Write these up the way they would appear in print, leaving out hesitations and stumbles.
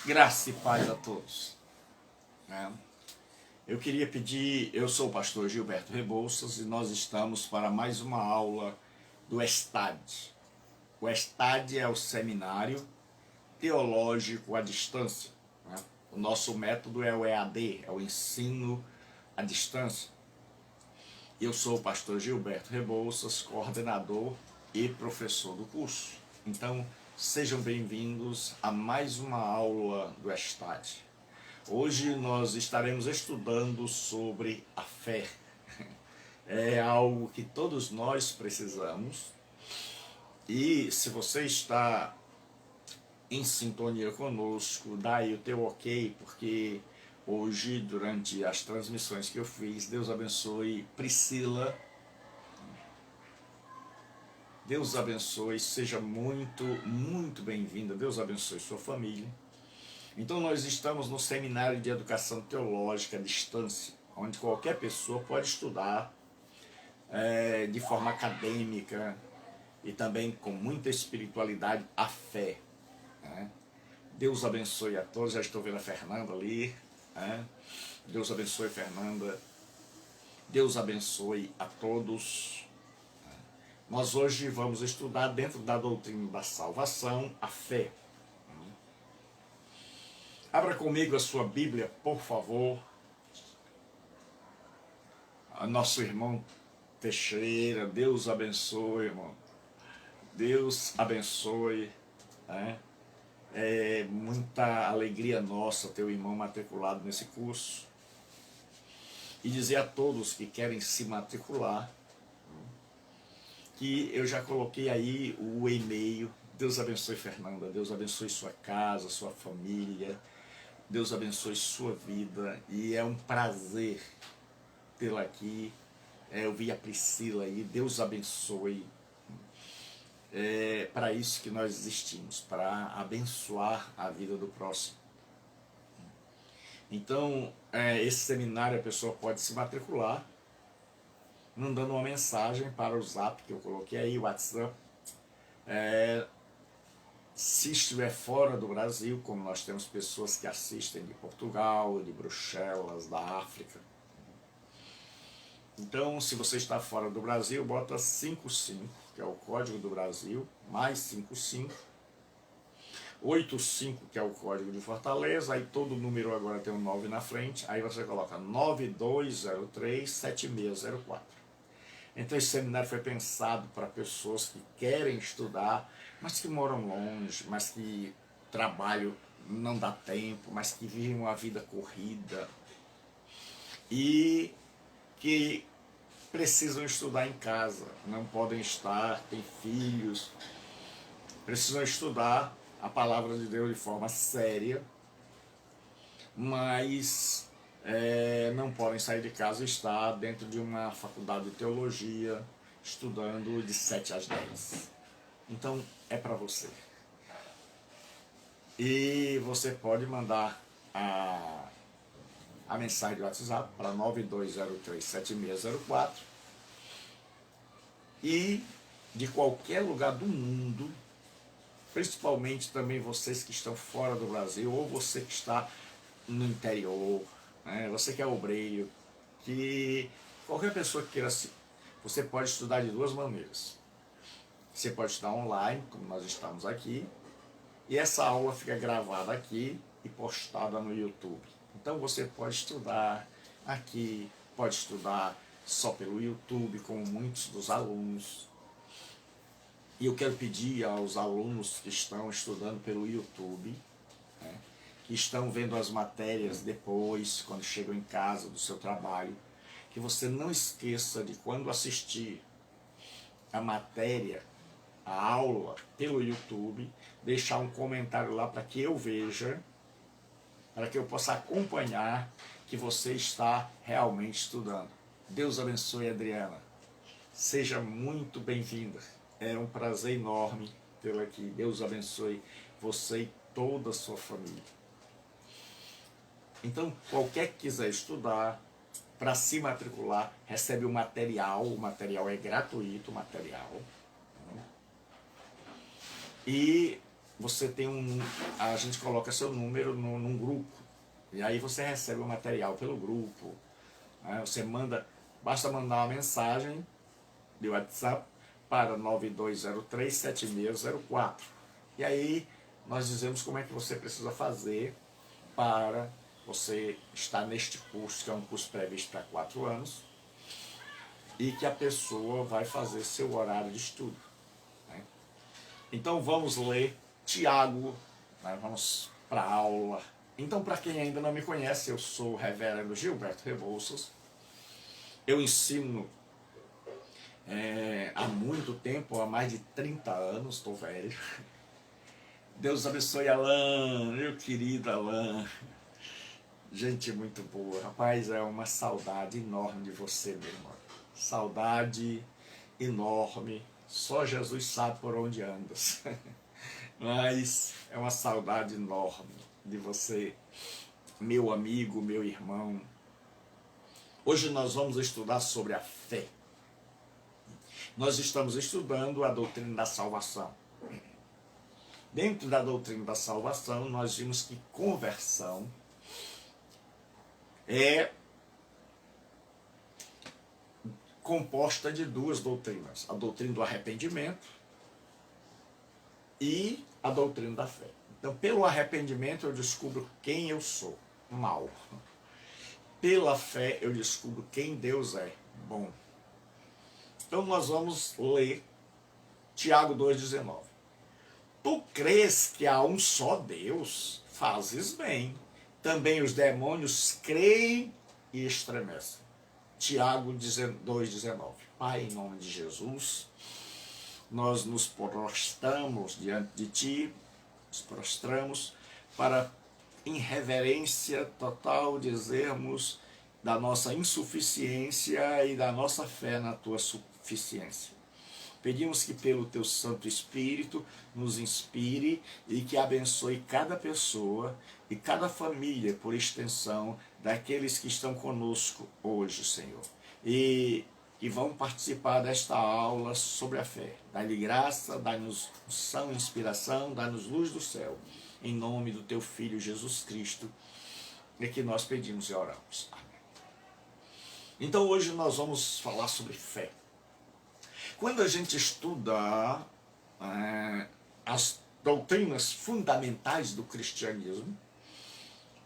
Graça e paz a todos. Eu queria pedir, eu sou o pastor Gilberto Rebouças e nós estamos para mais uma aula do ESTAD. O ESTAD é o Seminário Teológico à Distância. O nosso método é o EAD, é o Ensino à Distância. Eu sou o pastor Gilberto Rebouças, coordenador e professor do curso. Então, sejam bem-vindos a mais uma aula do ESTAD. Hoje nós estaremos estudando sobre a fé. É algo que todos nós precisamos. E se você está em sintonia conosco, dá aí o teu ok, porque hoje, durante as transmissões que eu fiz, Deus abençoe Priscila. Deus abençoe, seja muito bem-vinda. Deus abençoe sua família. Então nós estamos no Seminário de Educação Teológica à Distância, onde qualquer pessoa pode estudar de forma acadêmica e também com muita espiritualidade a fé. Deus abençoe a todos. Já estou vendo a Fernanda ali. Deus abençoe a Fernanda. Deus abençoe a todos. Nós hoje vamos estudar dentro da doutrina da salvação, a fé. Abra comigo a sua Bíblia, por favor. Nosso irmão Teixeira, Deus abençoe, irmão. Deus abençoe. É muita alegria nossa ter o irmão matriculado nesse curso. E dizer a todos que querem se matricular que eu já coloquei aí o e-mail. Deus abençoe Fernanda, Deus abençoe sua casa, sua família, Deus abençoe sua vida, e é um prazer tê-la aqui. Eu vi a Priscila aí, Deus abençoe. É para isso que nós existimos, para abençoar a vida do próximo. Então, esse seminário a pessoa pode se matricular mandando uma mensagem para o Zap que eu coloquei aí, o WhatsApp. Se estiver fora do Brasil, como nós temos pessoas que assistem de Portugal, de Bruxelas, da África. Então, se você está fora do Brasil, bota 55, que é o código do Brasil, mais 55, 85, que é o código de Fortaleza, aí todo número agora tem um 9 na frente, aí você coloca 9203-7604. Então esse seminário foi pensado para pessoas que querem estudar, mas que moram longe, mas que trabalho não dá tempo, mas que vivem uma vida corrida e que precisam estudar em casa, não podem estar, têm filhos, precisam estudar a palavra de Deus de forma séria, mas não podem sair de casa e estar dentro de uma faculdade de teologia, estudando de 7 às 10. Então, é para você. E você pode mandar a mensagem do WhatsApp para 9203-7604 e de qualquer lugar do mundo, principalmente também vocês que estão fora do Brasil, ou você que está no interior, você que é obreiro, que qualquer pessoa que queira, você pode estudar de duas maneiras. Você pode estudar online, como nós estamos aqui, e essa aula fica gravada aqui e postada no YouTube. Então você pode estudar aqui, pode estudar só pelo YouTube, como muitos dos alunos. E eu quero pedir aos alunos que estão estudando pelo YouTube, que estão vendo as matérias depois, quando chegam em casa do seu trabalho, que você não esqueça de, quando assistir a matéria, a aula pelo YouTube, deixar um comentário lá para que eu veja, para que eu possa acompanhar que você está realmente estudando. Deus abençoe, Adriana. Seja muito bem-vinda. É um prazer enorme tê-la aqui. Deus abençoe você e toda a sua família. Então, qualquer que quiser estudar, para se matricular, recebe o material é gratuito, o material. E você tem a gente coloca seu número num grupo, e aí você recebe o material pelo grupo, né? Você basta mandar uma mensagem de WhatsApp para 9203-7604, e aí nós dizemos como é que você precisa fazer para você estar neste curso, que é um curso previsto para 4 anos, e que a pessoa vai fazer seu horário de estudo, né? Então vamos ler Tiago, né? Vamos para a aula. Então, para quem ainda não me conhece, eu sou o reverendo Gilberto Rebouças. Eu ensino há muito tempo, há mais de 30 anos, estou velho. Deus abençoe Alan, meu querido Alan. Gente muito boa. Rapaz, é uma saudade enorme de você, meu irmão. Saudade enorme. Só Jesus sabe por onde andas. Mas é uma saudade enorme de você, meu amigo, meu irmão. Hoje nós vamos estudar sobre a fé. Nós estamos estudando a doutrina da salvação. Dentro da doutrina da salvação, nós vimos que conversão é composta de duas doutrinas: a doutrina do arrependimento e a doutrina da fé. Então, pelo arrependimento eu descubro quem eu sou, mal. Pela fé eu descubro quem Deus é, bom. Então nós vamos ler Tiago 2,19. Tu crês que há um só Deus? Fazes bem. Também os demônios creem e estremecem. Tiago 2,19. Pai, em nome de Jesus, nós nos prostramos diante de Ti, nos prostramos para, em reverência total, dizermos da nossa insuficiência e da nossa fé na Tua suficiência. Pedimos que pelo Teu Santo Espírito nos inspire e que abençoe cada pessoa e cada família, por extensão, daqueles que estão conosco hoje, Senhor. E vão participar desta aula sobre a fé. Dá-lhe graça, dá-nos unção, inspiração, dá-nos luz do céu. Em nome do Teu Filho Jesus Cristo, é que nós pedimos e oramos. Amém. Então hoje nós vamos falar sobre fé. Quando a gente estuda as doutrinas fundamentais do cristianismo,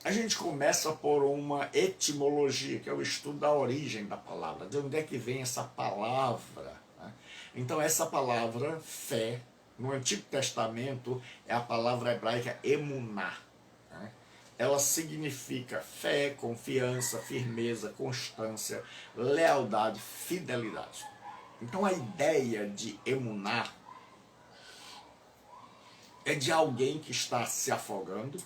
a gente começa por uma etimologia, que é o estudo da origem da palavra, de onde é que vem essa palavra, né? Então essa palavra, fé, no Antigo Testamento, é a palavra hebraica emuná, né? Ela significa fé, confiança, firmeza, constância, lealdade, fidelidade. Então a ideia de emuná é de alguém que está se afogando,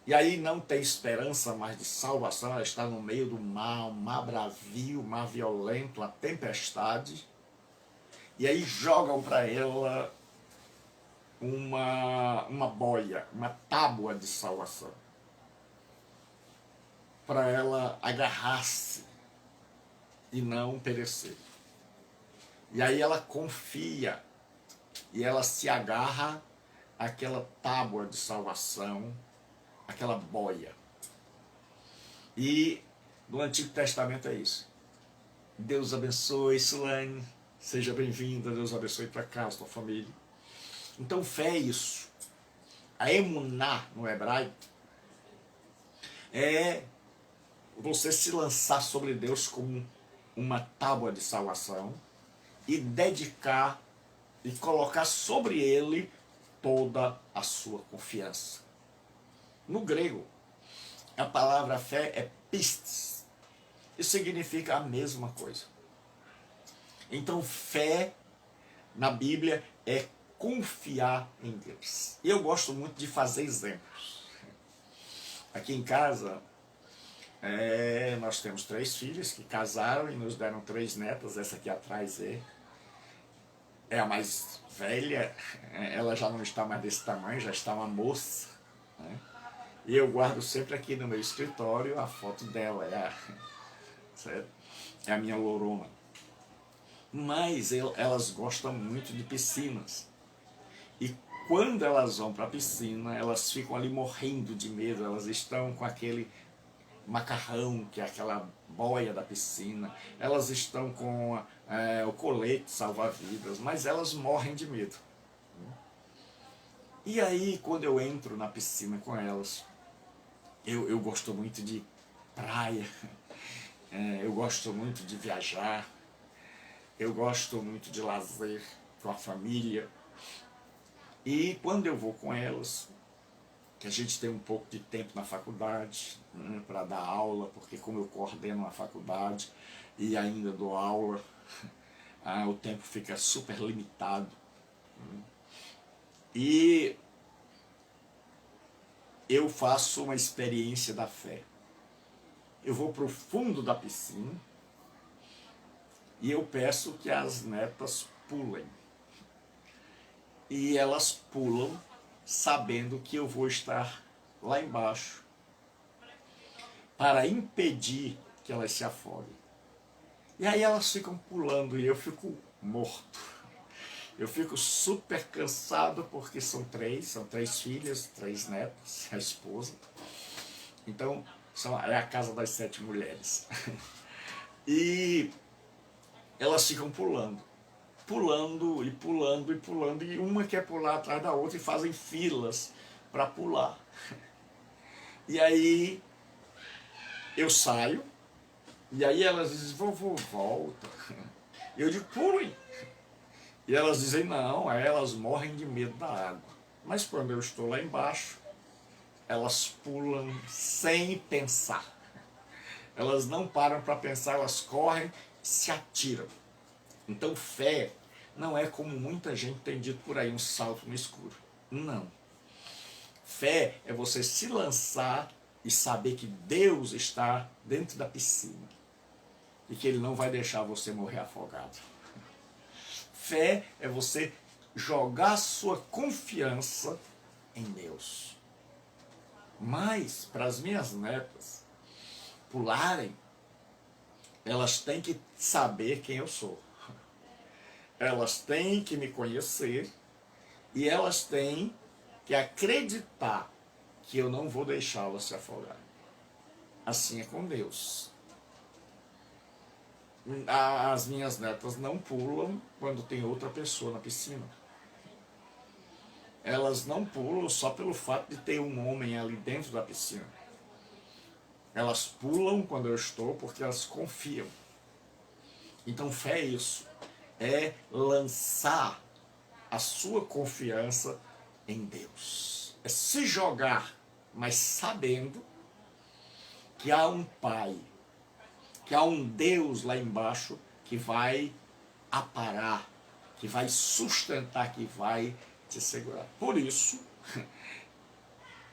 e aí não tem esperança mais de salvação, ela está no meio do mar, um mar bravio, um mar violento, uma tempestade, e aí jogam para ela uma boia, uma tábua de salvação, para ela agarrar-se e não perecer. E aí ela confia e ela se agarra àquela tábua de salvação, aquela boia. E no Antigo Testamento é isso. Deus abençoe, Silane, seja bem-vinda, Deus abençoe para casa, tua família. Então fé é isso. A emuná no hebraico é você se lançar sobre Deus como uma tábua de salvação e dedicar e colocar sobre ele toda a sua confiança. No grego, a palavra fé é pistis. Isso significa a mesma coisa. Então, fé na Bíblia é confiar em Deus. E eu gosto muito de fazer exemplos. Aqui em casa, nós temos 3 filhas que casaram e nos deram 3 netas. Essa aqui atrás é a mais velha. Ela já não está mais desse tamanho, já está uma moça, né? E eu guardo sempre aqui no meu escritório a foto dela, certo? É a minha lourona. Mas elas gostam muito de piscinas. E quando elas vão para a piscina, elas ficam ali morrendo de medo, elas estão com aquele macarrão, que é aquela boia da piscina, elas estão com o colete salva-vidas, mas elas morrem de medo. E aí, quando eu entro na piscina com elas, eu gosto muito de praia, eu gosto muito de viajar, eu gosto muito de lazer com a família. E quando eu vou com elas, que a gente tem um pouco de tempo na faculdade, né, para dar aula, porque como eu coordeno uma faculdade e ainda dou aula, o tempo fica super limitado. E eu faço uma experiência da fé. Eu vou para o fundo da piscina e eu peço que as netas pulem. E elas pulam sabendo que eu vou estar lá embaixo para impedir que elas se afoguem. E aí elas ficam pulando e eu fico morto. Eu fico super cansado porque são três filhas, 3 netas, a esposa. Então é a casa das 7 mulheres. E elas ficam pulando. Pulando e pulando e pulando, e uma quer pular atrás da outra e fazem filas para pular. E aí eu saio, e aí elas dizem, vovô, volta. E eu digo, pulem. E elas dizem, não, elas morrem de medo da água. Mas quando eu estou lá embaixo, elas pulam sem pensar. Elas não param para pensar, elas correm, se atiram. Então fé não é como muita gente tem dito por aí, um salto no escuro. Não. Fé é você se lançar e saber que Deus está dentro da piscina e que Ele não vai deixar você morrer afogado. Fé é você jogar sua confiança em Deus. Mas, para as minhas netas pularem, elas têm que saber quem eu sou. Elas têm que me conhecer e elas têm que acreditar que eu não vou deixá-las se afogar. Assim é com Deus. As minhas netas não pulam quando tem outra pessoa na piscina. Elas não pulam só pelo fato de ter um homem ali dentro da piscina. Elas pulam quando eu estou porque elas confiam. Então fé é isso. É lançar a sua confiança em Deus. É se jogar, mas sabendo que há um Pai, que há um Deus lá embaixo que vai aparar, que vai sustentar, que vai te segurar. Por isso,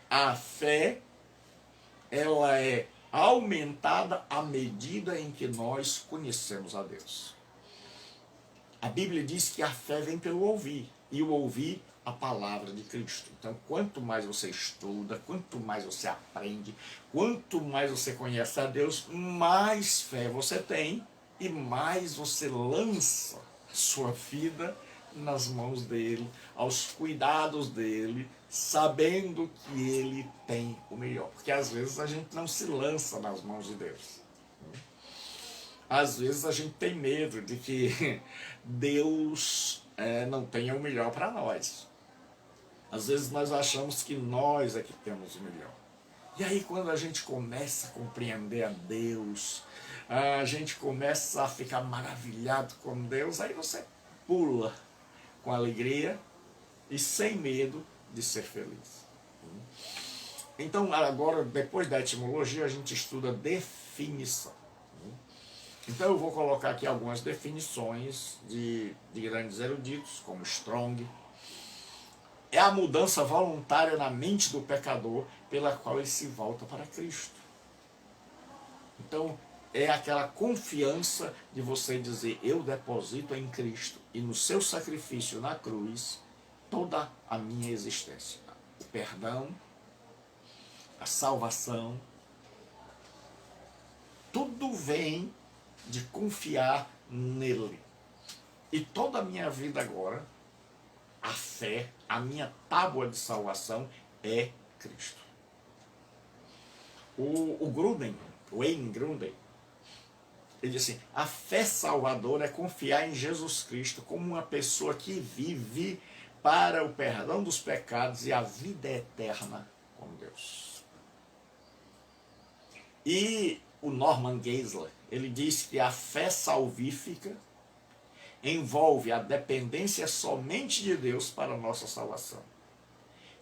a fé, ela é aumentada à medida em que nós conhecemos a Deus. A Bíblia diz que a fé vem pelo ouvir, e o ouvir a palavra de Cristo. Então, quanto mais você estuda, quanto mais você aprende, quanto mais você conhece a Deus, mais fé você tem e mais você lança a sua vida nas mãos dele, aos cuidados dele, sabendo que ele tem o melhor. Porque às vezes a gente não se lança nas mãos de Deus. Às vezes a gente tem medo de que Deus não tenha o melhor para nós. Às vezes nós achamos que nós é que temos o melhor. E aí quando a gente começa a compreender a Deus, a gente começa a ficar maravilhado com Deus, aí você pula com alegria e sem medo de ser feliz. Então agora, depois da etimologia, a gente estuda definição. Então eu vou colocar aqui algumas definições de grandes eruditos, como Strong. É a mudança voluntária na mente do pecador pela qual ele se volta para Cristo. Então é aquela confiança de você dizer, eu deposito em Cristo e no seu sacrifício na cruz toda a minha existência. O perdão, a salvação, tudo vem de confiar nele. E toda a minha vida agora a fé, a minha tábua de salvação é Cristo. O Gruden, Wayne Gruden, ele diz assim: a fé salvadora é confiar em Jesus Cristo como uma pessoa que vive para o perdão dos pecados e a vida eterna com Deus. E o Norman Geisler, ele diz que a fé salvífica envolve a dependência somente de Deus para a nossa salvação,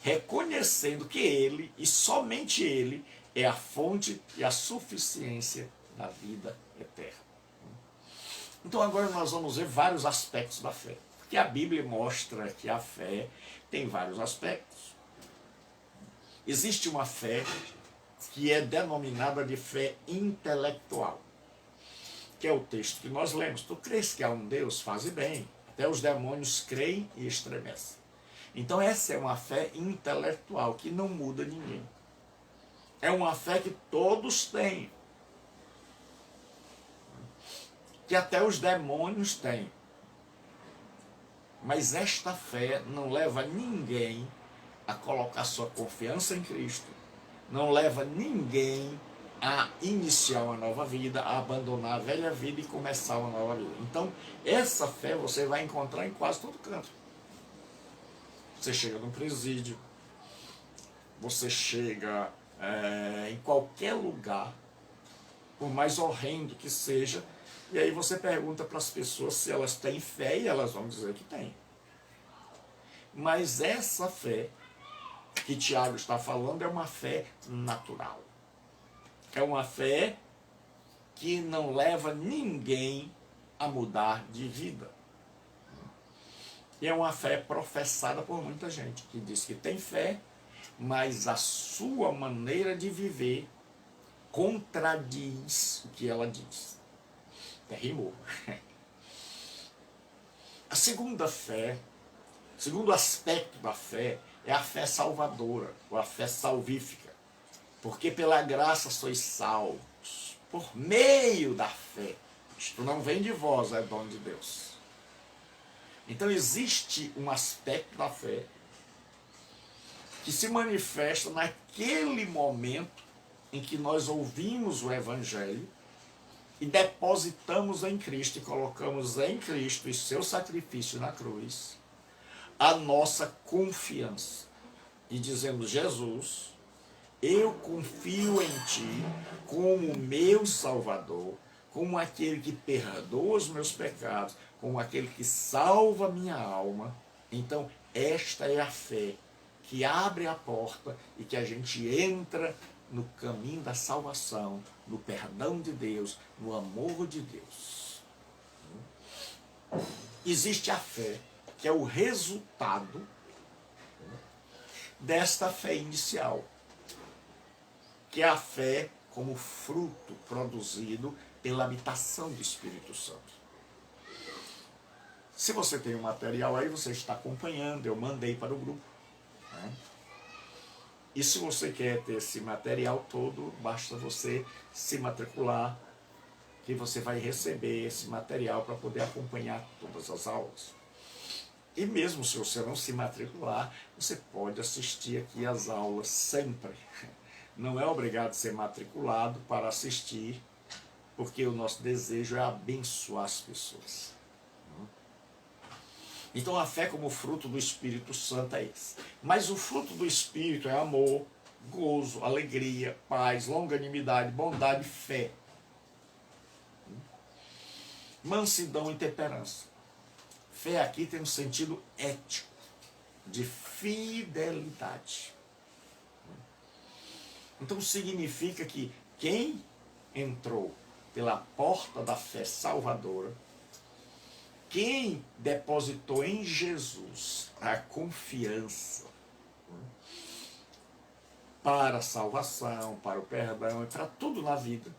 reconhecendo que Ele, e somente Ele, é a fonte e a suficiência da vida eterna. Então agora nós vamos ver vários aspectos da fé, porque a Bíblia mostra que a fé tem vários aspectos. Existe uma fé que é denominada de fé intelectual, que é o texto que nós lemos. Tu crês que há um Deus? Faze bem. Até os demônios creem e estremecem. Então essa é uma fé intelectual que não muda ninguém. É uma fé que todos têm, que até os demônios têm. Mas esta fé não leva ninguém a colocar sua confiança em Cristo, não leva ninguém a iniciar uma nova vida, a abandonar a velha vida e começar uma nova vida. Então, essa fé você vai encontrar em quase todo canto. Você chega num presídio, você chega em qualquer lugar, por mais horrendo que seja, e aí você pergunta para as pessoas se elas têm fé e elas vão dizer que têm. Mas essa fé que Tiago está falando é uma fé natural. É uma fé que não leva ninguém a mudar de vida. E é uma fé professada por muita gente, que diz que tem fé, mas a sua maneira de viver contradiz o que ela diz. Até rimou. A segunda fé, o segundo aspecto da fé, é a fé salvadora, ou a fé salvífica. Porque pela graça sois salvos, por meio da fé. Isto não vem de vós, é dom de Deus. Então existe um aspecto da fé que se manifesta naquele momento em que nós ouvimos o Evangelho e depositamos em Cristo e colocamos em Cristo e seu sacrifício na cruz a nossa confiança. E dizemos: Jesus, eu confio em Ti como meu Salvador, como aquele que perdoa os meus pecados, como aquele que salva a minha alma. Então, esta é a fé que abre a porta e que a gente entra no caminho da salvação, no perdão de Deus, no amor de Deus. Existe a fé, que é o resultado desta fé inicial, que é a fé como fruto produzido pela habitação do Espírito Santo. Se você tem um material aí, você está acompanhando, eu mandei para o grupo. Né? E se você quer ter esse material todo, basta você se matricular, que você vai receber esse material para poder acompanhar todas as aulas. E mesmo se você não se matricular, você pode assistir aqui as aulas sempre. Não é obrigado a ser matriculado para assistir, porque o nosso desejo é abençoar as pessoas. Então a fé como fruto do Espírito Santo é esse. Mas o fruto do Espírito é amor, gozo, alegria, paz, longanimidade, bondade, fé, mansidão e temperança. Fé aqui tem um sentido ético, de fidelidade. Então significa que quem entrou pela porta da fé salvadora, quem depositou em Jesus a confiança para a salvação, para o perdão e para tudo na vida,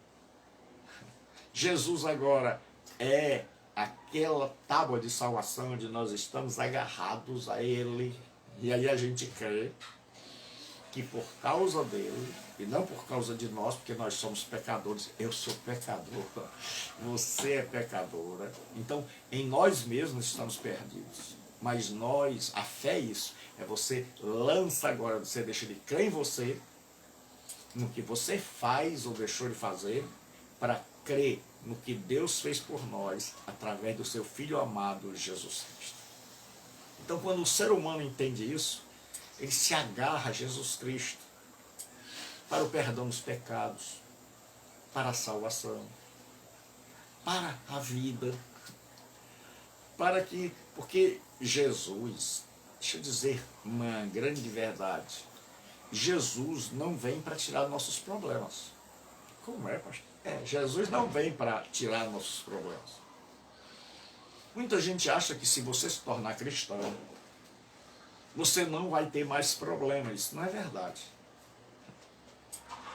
Jesus agora é aquela tábua de salvação onde nós estamos agarrados a Ele. E aí a gente crê que por causa dele, e não por causa de nós, porque nós somos pecadores, eu sou pecador, você é pecadora, então em nós mesmos estamos perdidos. Mas nós, a fé é isso, é você lança agora, você deixa de crer em você, no que você faz ou deixou de fazer, para crer no que Deus fez por nós, através do seu Filho amado, Jesus Cristo. Então, quando o ser humano entende isso, ele se agarra a Jesus Cristo, para o perdão dos pecados, para a salvação, para a vida, porque Jesus, deixa eu dizer uma grande verdade, Jesus não vem para tirar nossos problemas. Como é, pastor? Jesus não vem para tirar nossos problemas. Muita gente acha que se você se tornar cristão, você não vai ter mais problemas. Isso não é verdade.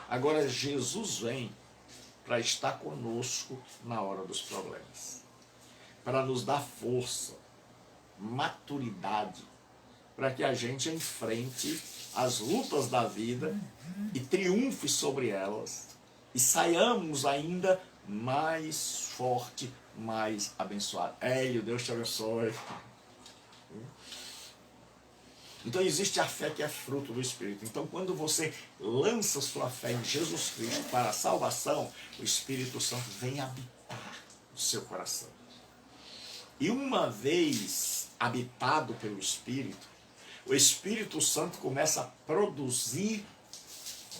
Agora, Jesus vem para estar conosco na hora dos problemas, para nos dar força, maturidade, para que a gente enfrente as lutas da vida e triunfe sobre elas e saiamos ainda mais forte, mais abençoado. Hélio, Deus te abençoe. Então existe a fé que é fruto do Espírito. Então quando você lança sua fé em Jesus Cristo para a salvação, o Espírito Santo vem habitar no seu coração. E uma vez habitado pelo Espírito, o Espírito Santo começa a produzir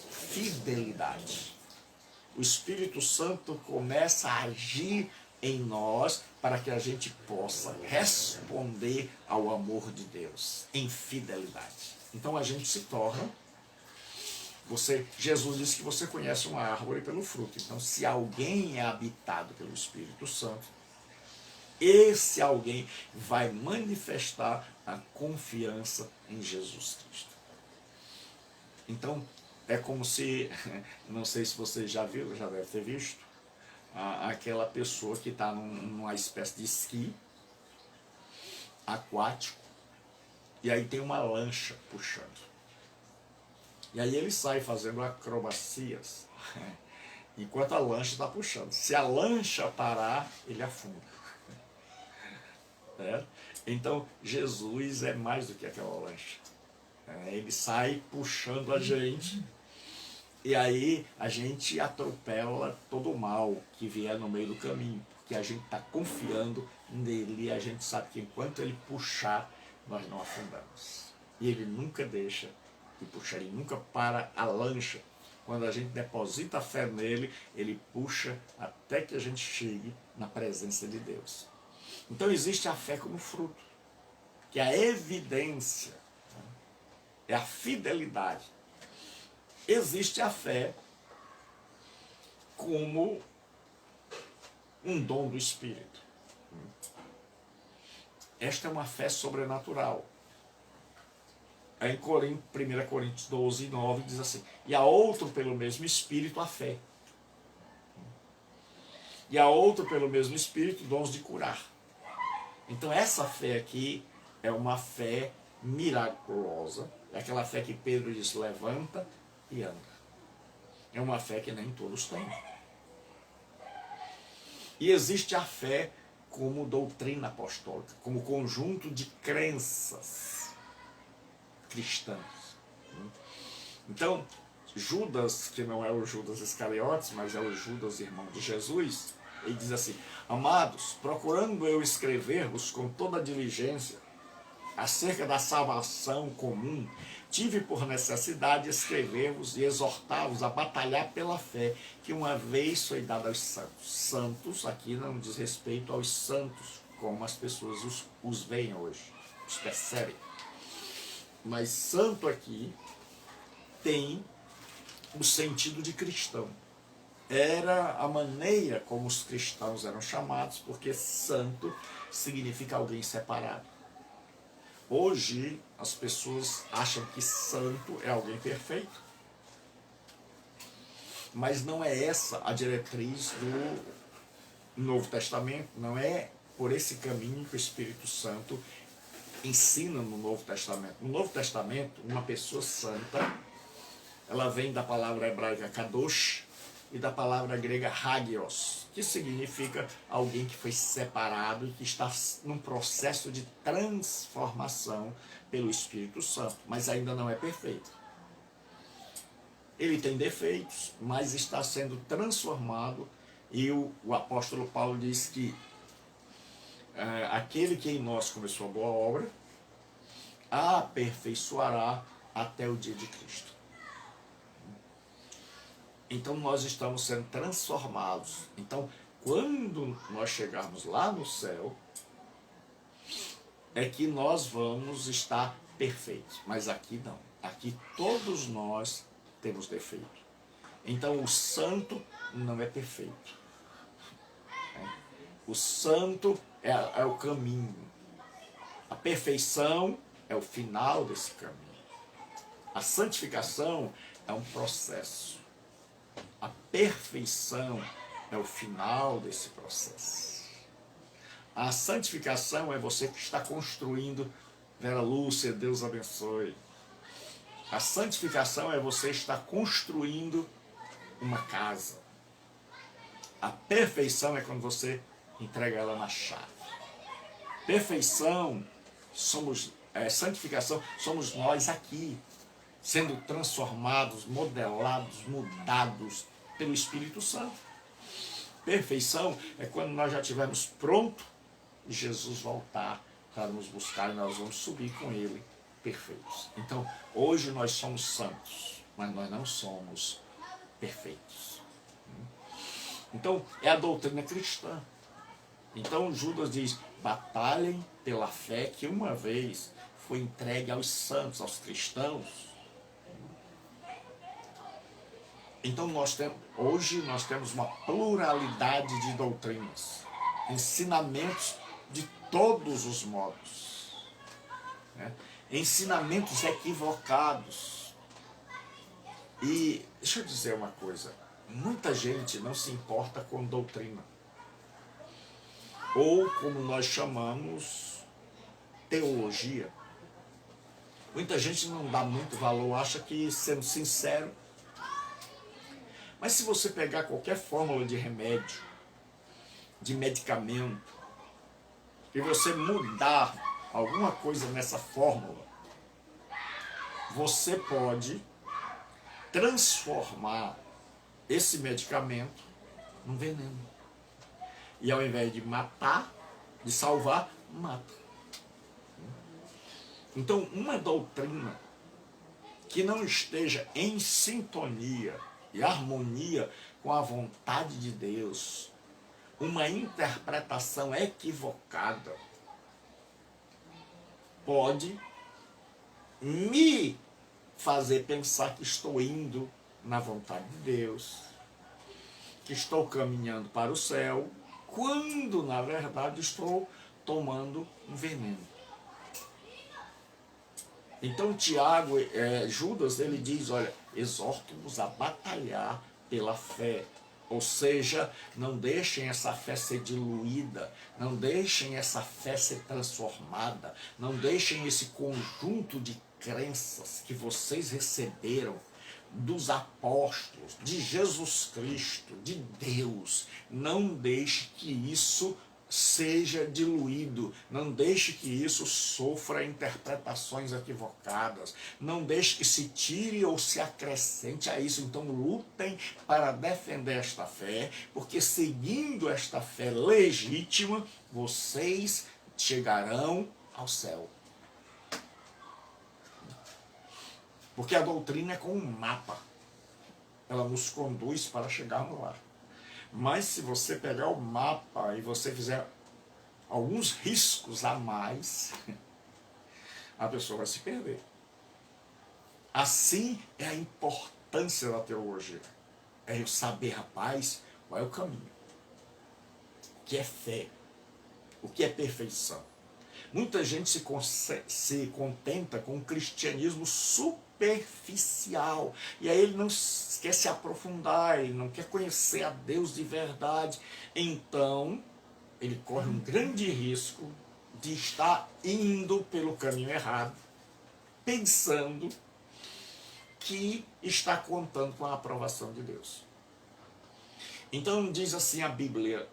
fidelidade. O Espírito Santo começa a agir em nós para que a gente possa responder ao amor de Deus em fidelidade. Então a gente se torna, Jesus disse que você conhece uma árvore pelo fruto. Então se alguém é habitado pelo Espírito Santo, esse alguém vai manifestar a confiança em Jesus Cristo. Então é como se, não sei se você já viu, já deve ter visto, aquela pessoa que está numa espécie de esqui aquático, e aí tem uma lancha puxando. E aí ele sai fazendo acrobacias, enquanto a lancha está puxando. Se a lancha parar, ele afunda. Então, Jesus é mais do que aquela lancha. Ele sai puxando a gente, e aí a gente atropela todo o mal que vier no meio do caminho, porque a gente está confiando nele, e a gente sabe que enquanto ele puxar, nós não afundamos. E ele nunca deixa de puxar, ele nunca para a lancha. Quando a gente deposita a fé nele, ele puxa até que a gente chegue na presença de Deus. Então existe a fé como fruto, que é a evidência, é a fidelidade. Existe a fé como um dom do Espírito. Esta é uma fé sobrenatural. Em 1 Coríntios 12, 9 diz assim: e a outro pelo mesmo Espírito a fé. E a outro pelo mesmo Espírito dons de curar. Então essa fé aqui é uma fé miraculosa. É aquela fé que Pedro diz: levanta e anda. É uma fé que nem todos têm. E existe a fé como doutrina apostólica, como conjunto de crenças cristãs. Então, Judas, que não é o Judas Iscariotes, mas é o Judas, irmão de Jesus, ele diz assim: amados, procurando eu escrever-vos com toda a diligência acerca da salvação comum, tive por necessidade escrever-vos e exortar-vos a batalhar pela fé que uma vez foi dada aos santos. Santos aqui não diz respeito aos santos, como as pessoas os veem hoje, os percebem. Mas santo aqui tem o sentido de cristão. Era a maneira como os cristãos eram chamados, porque santo significa alguém separado. Hoje as pessoas acham que santo é alguém perfeito, mas não é essa a diretriz do Novo Testamento, não é por esse caminho que o Espírito Santo ensina no Novo Testamento. No Novo Testamento, uma pessoa santa, ela vem da palavra hebraica kadosh e da palavra grega hagios, que significa alguém que foi separado e que está num processo de transformação pelo Espírito Santo, mas ainda não é perfeito. Ele tem defeitos, mas está sendo transformado, e o apóstolo Paulo diz que aquele que em nós começou a boa obra, a aperfeiçoará até o dia de Cristo. Então nós estamos sendo transformados. Então, quando nós chegarmos lá no céu, é que nós vamos estar perfeitos. Mas aqui não. Aqui todos nós temos defeito. Então o santo não é perfeito. O santo é o caminho. A perfeição é o final desse caminho. A santificação é um processo. A perfeição é o final desse processo. A santificação é você que está construindo. Vera Lúcia, Deus abençoe. A santificação é você estar construindo uma casa. A perfeição é quando você entrega ela na chave. Perfeição, santificação, somos nós aqui, sendo transformados, modelados, mudados pelo Espírito Santo. Perfeição é quando nós já estivermos prontos e Jesus voltar para nos buscar e nós vamos subir com Ele perfeitos. Então, hoje nós somos santos, mas nós não somos perfeitos. Então, é a doutrina cristã. Então, Judas diz, batalhem pela fé que uma vez foi entregue aos santos, aos cristãos. Então, hoje nós temos uma pluralidade de doutrinas, ensinamentos de todos os modos, né? Ensinamentos equivocados. E deixa eu dizer uma coisa, muita gente não se importa com doutrina, ou como nós chamamos, teologia. Muita gente não dá muito valor, acha que, sendo sincero, mas se você pegar qualquer fórmula de remédio, de medicamento, e você mudar alguma coisa nessa fórmula, você pode transformar esse medicamento num veneno. E ao invés de matar, de salvar, mata. Então, uma doutrina que não esteja em sintonia e harmonia com a vontade de Deus, uma interpretação equivocada, pode me fazer pensar que estou indo na vontade de Deus, que estou caminhando para o céu, quando na verdade estou tomando um veneno. Então Judas, ele diz, olha, exorto-vos a batalhar pela fé. Ou seja, não deixem essa fé ser diluída, não deixem essa fé ser transformada, não deixem esse conjunto de crenças que vocês receberam dos apóstolos, de Jesus Cristo, de Deus, não deixe que isso seja diluído, não deixe que isso sofra interpretações equivocadas, não deixe que se tire ou se acrescente a isso. Então lutem para defender esta fé, porque seguindo esta fé legítima, vocês chegarão ao céu. Porque a doutrina é como um mapa, ela nos conduz para chegarmos lá. Mas se você pegar o mapa e você fizer alguns riscos a mais, a pessoa vai se perder. Assim é a importância da teologia. É eu saber, rapaz, qual é o caminho. O que é fé? O que é perfeição? Muita gente se contenta com o cristianismo superficial. E aí ele não quer se aprofundar, ele não quer conhecer a Deus de verdade. Então, ele corre um grande risco de estar indo pelo caminho errado, pensando que está contando com a aprovação de Deus. Então diz assim a Bíblia,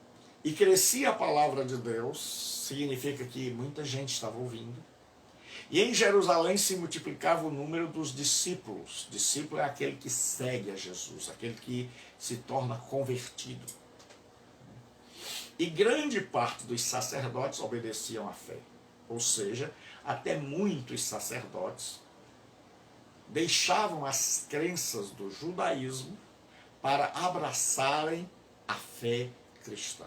e crescia a palavra de Deus, significa que muita gente estava ouvindo, e em Jerusalém se multiplicava o número dos discípulos. Discípulo é aquele que segue a Jesus, aquele que se torna convertido. E grande parte dos sacerdotes obedeciam à fé. Ou seja, até muitos sacerdotes deixavam as crenças do judaísmo para abraçarem a fé cristã.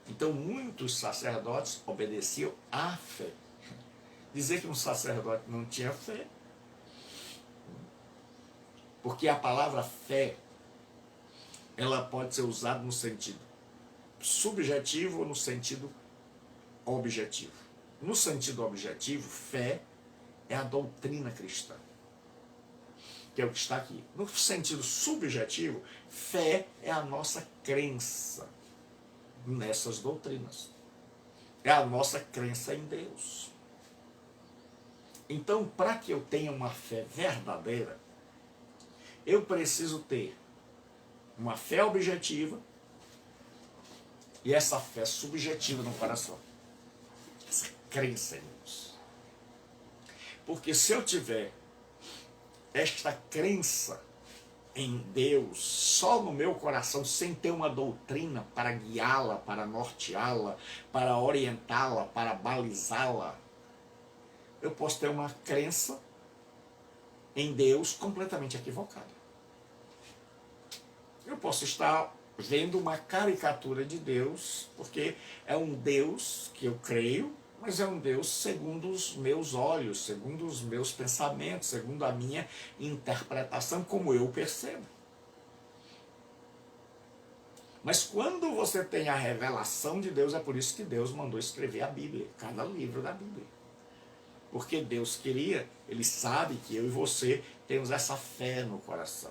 Então, muitos sacerdotes obedeciam à fé. Dizer que um sacerdote não tinha fé, porque a palavra fé, ela pode ser usada no sentido subjetivo ou no sentido objetivo. No sentido objetivo, fé é a doutrina cristã, que é o que está aqui. No sentido subjetivo, fé é a nossa crença nessas doutrinas. É a nossa crença em Deus. Então, para que eu tenha uma fé verdadeira, eu preciso ter uma fé objetiva e essa fé subjetiva no coração. Essa crença em Deus. Porque se eu tiver esta crença em Deus só no meu coração, sem ter uma doutrina para guiá-la, para norteá-la, para orientá-la, para balizá-la, eu posso ter uma crença em Deus completamente equivocada. Eu posso estar vendo uma caricatura de Deus, porque é um Deus que eu creio, mas é um Deus segundo os meus olhos, segundo os meus pensamentos, segundo a minha interpretação, como eu percebo. Mas quando você tem a revelação de Deus, é por isso que Deus mandou escrever a Bíblia, cada livro da Bíblia. Porque Deus queria, Ele sabe que eu e você temos essa fé no coração.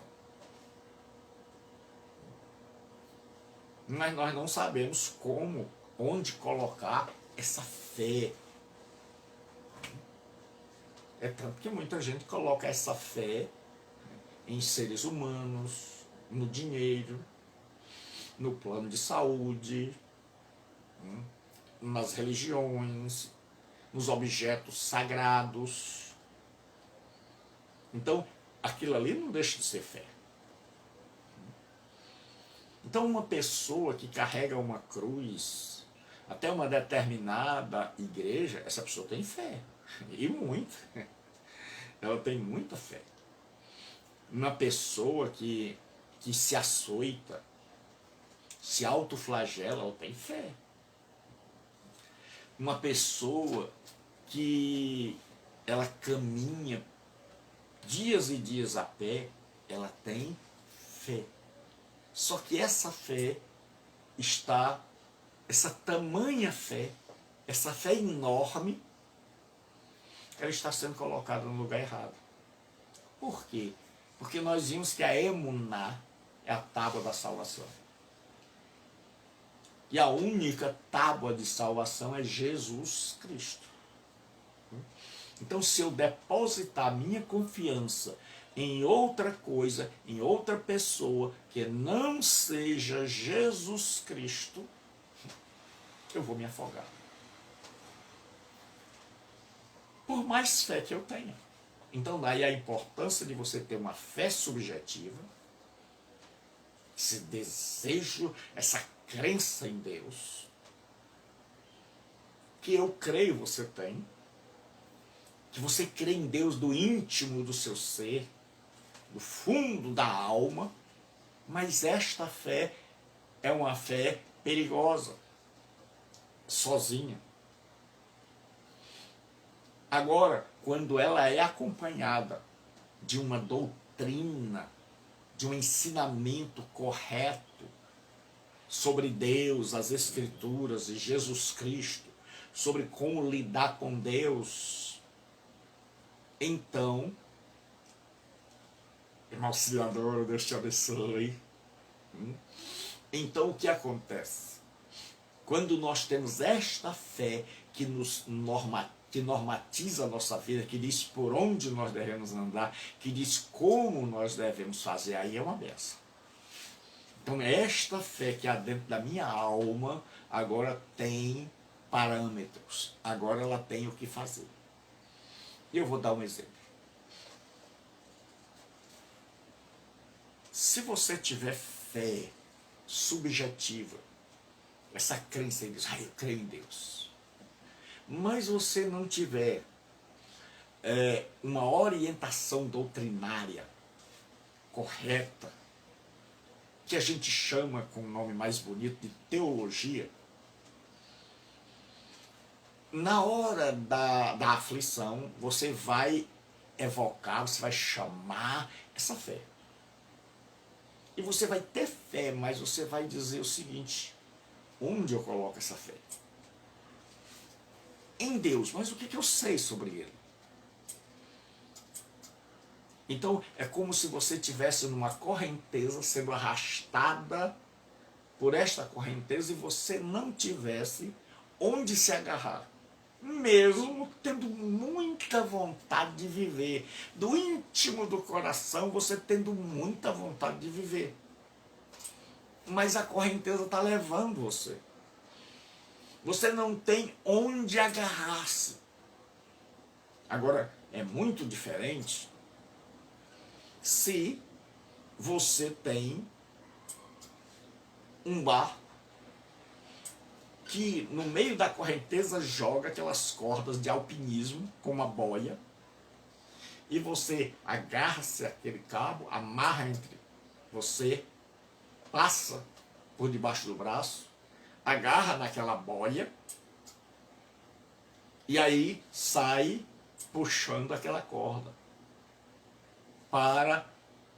Mas nós não sabemos como, onde colocar essa fé. É tanto que muita gente coloca essa fé em seres humanos, no dinheiro, no plano de saúde, nas religiões, nos objetos sagrados. Então, aquilo ali não deixa de ser fé. Então, uma pessoa que carrega uma cruz até uma determinada igreja, essa pessoa tem fé, e muito. Ela tem muita fé. Uma pessoa que se açoita, se autoflagela, ela tem fé. Uma pessoa que ela caminha dias e dias a pé, ela tem fé. Só que essa fé está, essa tamanha fé, essa fé enorme, ela está sendo colocada no lugar errado. Por quê? Porque nós vimos que a emuná é a tábua da salvação. E a única tábua de salvação é Jesus Cristo. Então, se eu depositar minha confiança em outra coisa, em outra pessoa, que não seja Jesus Cristo, eu vou me afogar. Por mais fé que eu tenha. Então, daí a importância de você ter uma fé subjetiva, esse desejo, essa crença em Deus, que eu creio você tem, que você crê em Deus do íntimo do seu ser, do fundo da alma, mas esta fé é uma fé perigosa, sozinha. Agora, quando ela é acompanhada de uma doutrina, de um ensinamento correto sobre Deus, as Escrituras e Jesus Cristo, sobre como lidar com Deus, então, irmão auxiliador, Deus te abençoe. Então, o que acontece? Quando nós temos esta fé que normatiza a nossa vida, que diz por onde nós devemos andar, que diz como nós devemos fazer, aí é uma benção. Então esta fé que há dentro da minha alma agora tem parâmetros, agora ela tem o que fazer. Eu vou dar um exemplo. Se você tiver fé subjetiva, essa crença em Deus, eu creio em Deus, mas você não tiver uma orientação doutrinária correta, que a gente chama com um nome mais bonito de teologia, na hora da aflição, você vai evocar, você vai chamar essa fé. E você vai ter fé, mas você vai dizer o seguinte: onde eu coloco essa fé? Em Deus, mas o que eu sei sobre Ele? Então é como se você estivesse numa correnteza sendo arrastada por esta correnteza e você não tivesse onde se agarrar. Mesmo tendo muita vontade de viver, do íntimo do coração você tendo muita vontade de viver, mas a correnteza está levando você não tem onde agarrar-se. Agora é muito diferente se você tem um barco que no meio da correnteza joga aquelas cordas de alpinismo com uma boia, e você agarra-se aquele cabo, amarra entre você, passa por debaixo do braço, agarra naquela boia e aí sai puxando aquela corda para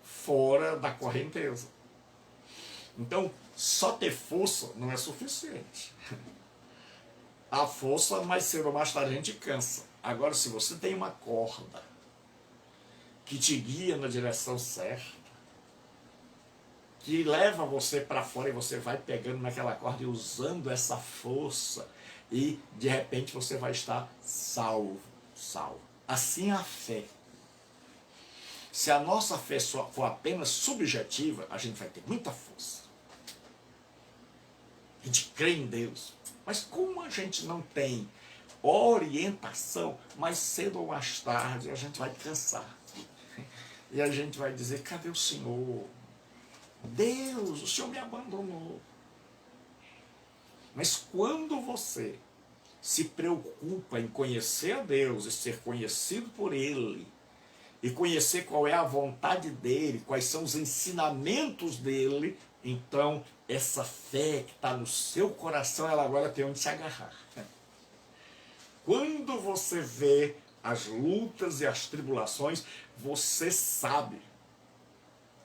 fora da correnteza. Então, só ter força não é suficiente. A força, mais cedo ou mais tarde, a gente cansa. Agora, se você tem uma corda que te guia na direção certa, que leva você para fora e você vai pegando naquela corda e usando essa força, e de repente você vai estar salvo. Assim é a fé. Se a nossa fé for apenas subjetiva, a gente vai ter muita força. A gente crê em Deus. Mas como a gente não tem orientação, mais cedo ou mais tarde a gente vai cansar. E a gente vai dizer: cadê o Senhor? Deus, o Senhor me abandonou. Mas quando você se preocupa em conhecer a Deus e ser conhecido por Ele, e conhecer qual é a vontade dEle, quais são os ensinamentos dEle, então essa fé que está no seu coração, ela agora tem onde se agarrar. Quando você vê as lutas e as tribulações, você sabe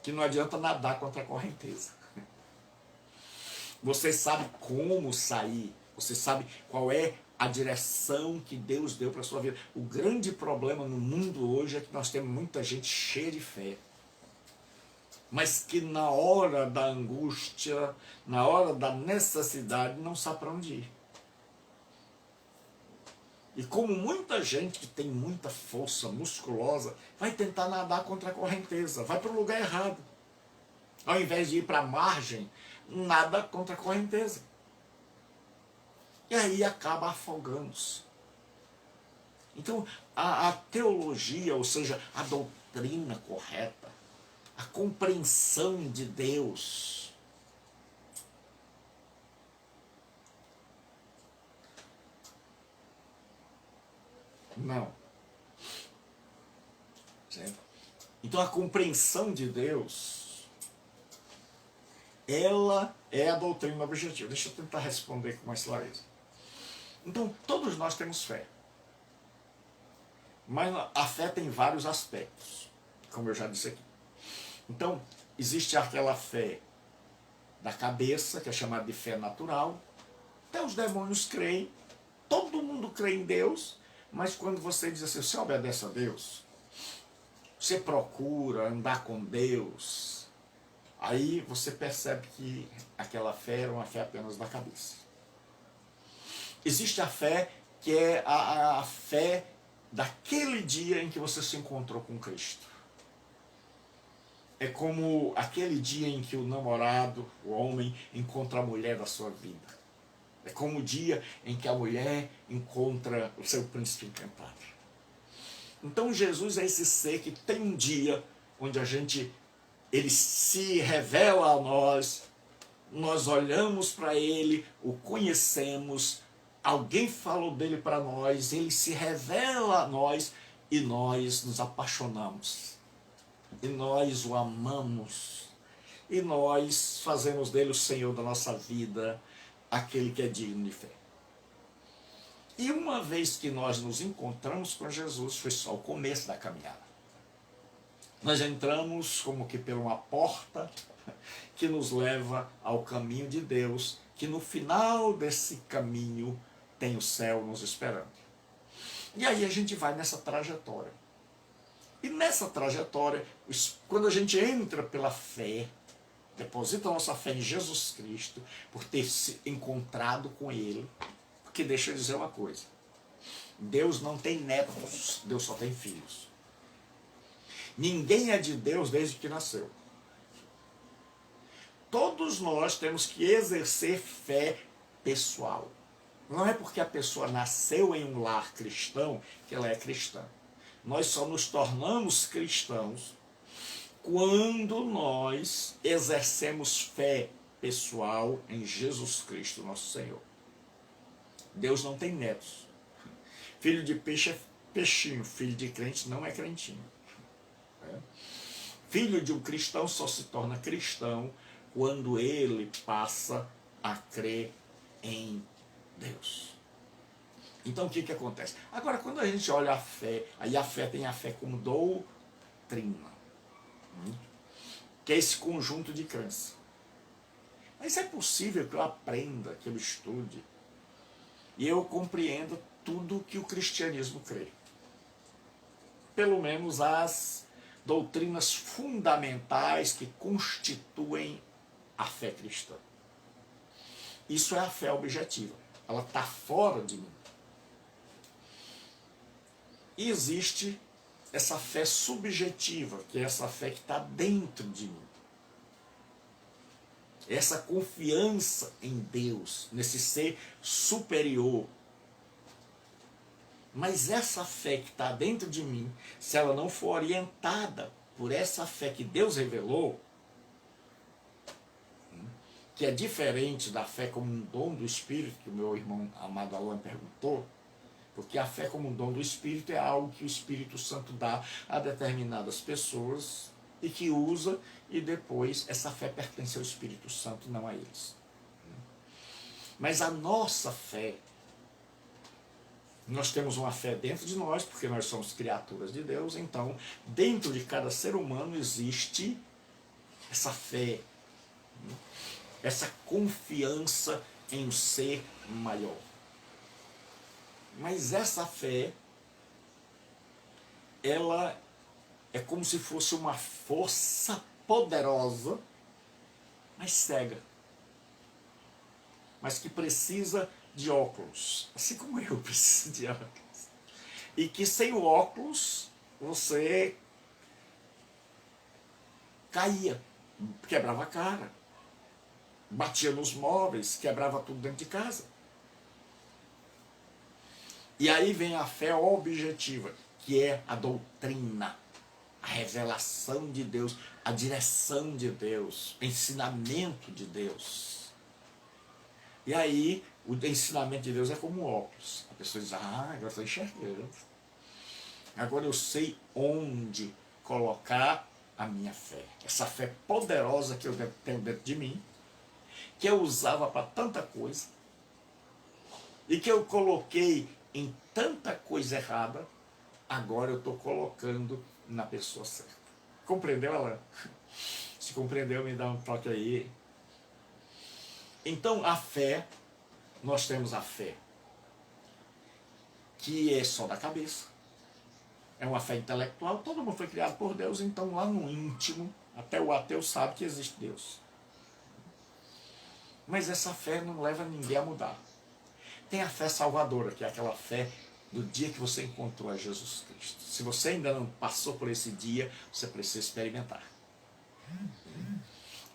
que não adianta nadar contra a correnteza. Você sabe como sair, você sabe qual é a direção que Deus deu para a sua vida. O grande problema no mundo hoje é que nós temos muita gente cheia de fé, mas que na hora da angústia, na hora da necessidade, não sabe para onde ir. E como muita gente que tem muita força musculosa vai tentar nadar contra a correnteza, vai para o lugar errado. Ao invés de ir para a margem, nada contra a correnteza. E aí acaba afogando-se. Então, a teologia, ou seja, a doutrina correta, a compreensão de Deus, não. Certo? Então, a compreensão de Deus, ela é a doutrina objetiva. Deixa eu tentar responder com mais clareza. Então, todos nós temos fé. Mas a fé tem vários aspectos, como eu já disse aqui. Então, existe aquela fé da cabeça, que é chamada de fé natural. Até os demônios creem, todo mundo crê em Deus, mas quando você diz assim, você obedece a Deus, você procura andar com Deus, aí você percebe que aquela fé era uma fé apenas da cabeça. Existe a fé que é a fé daquele dia em que você se encontrou com Cristo. É como aquele dia em que o namorado, o homem, encontra a mulher da sua vida. É como o dia em que a mulher encontra o seu príncipe encantado. Então Jesus é esse ser que tem um dia onde ele se revela a nós, nós olhamos para ele, o conhecemos, alguém falou dele para nós, ele se revela a nós e nós nos apaixonamos. E nós o amamos. E nós fazemos dele o Senhor da nossa vida, aquele que é digno de fé. E uma vez que nós nos encontramos com Jesus, foi só o começo da caminhada. Nós entramos como que por uma porta que nos leva ao caminho de Deus, que no final desse caminho tem o céu nos esperando. E aí a gente vai nessa trajetória. E nessa trajetória, quando a gente entra pela fé, deposita a nossa fé em Jesus Cristo, por ter se encontrado com Ele, porque deixa eu dizer uma coisa, Deus não tem netos, Deus só tem filhos. Ninguém é de Deus desde que nasceu. Todos nós temos que exercer fé pessoal. Não é porque a pessoa nasceu em um lar cristão que ela é cristã. Nós só nos tornamos cristãos quando nós exercemos fé pessoal em Jesus Cristo, nosso Senhor. Deus não tem netos. Filho de peixe é peixinho, filho de crente não é crentinho. Filho de um cristão só se torna cristão quando ele passa a crer em Deus. Então o que acontece? Agora, quando a gente olha a fé, aí a fé tem a fé como doutrina, que é esse conjunto de crença. Mas é possível que eu aprenda, que eu estude, e eu compreenda tudo que o cristianismo crê. Pelo menos as doutrinas fundamentais que constituem a fé cristã. Isso é a fé objetiva. Ela está fora de mim. E existe essa fé subjetiva, que é essa fé que está dentro de mim. Essa confiança em Deus, nesse ser superior. Mas essa fé que está dentro de mim, se ela não for orientada por essa fé que Deus revelou, que é diferente da fé como um dom do Espírito, que o meu irmão amado Alan perguntou, porque a fé como um dom do Espírito é algo que o Espírito Santo dá a determinadas pessoas e que usa, e depois essa fé pertence ao Espírito Santo, não a eles. Mas a nossa fé, nós temos uma fé dentro de nós, porque nós somos criaturas de Deus, então dentro de cada ser humano existe essa fé, essa confiança em um ser maior. Mas essa fé, ela é como se fosse uma força poderosa, mas cega. Mas que precisa de óculos, assim como eu preciso de óculos. E que sem o óculos, você caía, quebrava a cara, batia nos móveis, quebrava tudo dentro de casa. E aí vem a fé objetiva, que é a doutrina, a revelação de Deus, a direção de Deus, o ensinamento de Deus. E aí, o ensinamento de Deus é como óculos. A pessoa diz, agora estou enxergando. Agora eu sei onde colocar a minha fé. Essa fé poderosa que eu tenho dentro de mim, que eu usava para tanta coisa, e que eu coloquei em tanta coisa errada, agora eu estou colocando na pessoa certa. Compreendeu, Alan? Se compreendeu, me dá um toque aí. Então, a fé, nós temos a fé que é só da cabeça. É uma fé intelectual, todo mundo foi criado por Deus, então lá no íntimo, até o ateu sabe que existe Deus. Mas essa fé não leva ninguém a mudar. Tem a fé salvadora, que é aquela fé do dia que você encontrou a Jesus Cristo. Se você ainda não passou por esse dia, você precisa experimentar.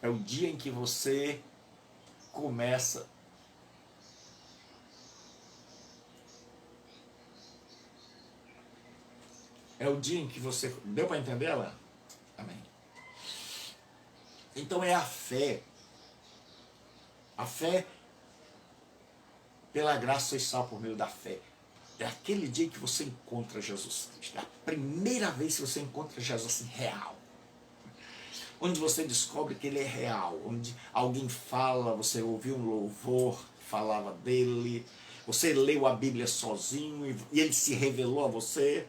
É o dia em que você começa. É o dia em que você. Deu para entender ela? Amém. Então é a fé. A fé, pela graça, sois salvo por meio da fé. É aquele dia que você encontra Jesus Cristo. É a primeira vez que você encontra Jesus assim, real. Onde você descobre que ele é real. Onde alguém fala, você ouviu um louvor que falava dele. Você leu a Bíblia sozinho e ele se revelou a você.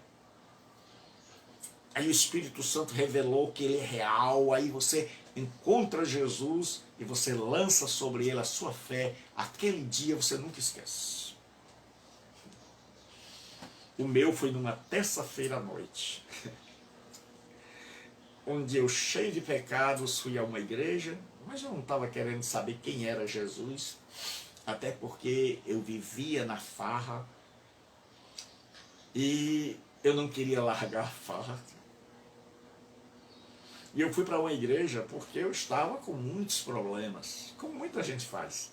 Aí o Espírito Santo revelou que ele é real. Aí você encontra Jesus e você lança sobre ele a sua fé. Aquele dia você nunca esquece. O meu foi numa terça-feira à noite, onde eu, cheio de pecados, fui a uma igreja, mas eu não estava querendo saber quem era Jesus, até porque eu vivia na farra e eu não queria largar a farra. E eu fui para uma igreja porque eu estava com muitos problemas, como muita gente faz.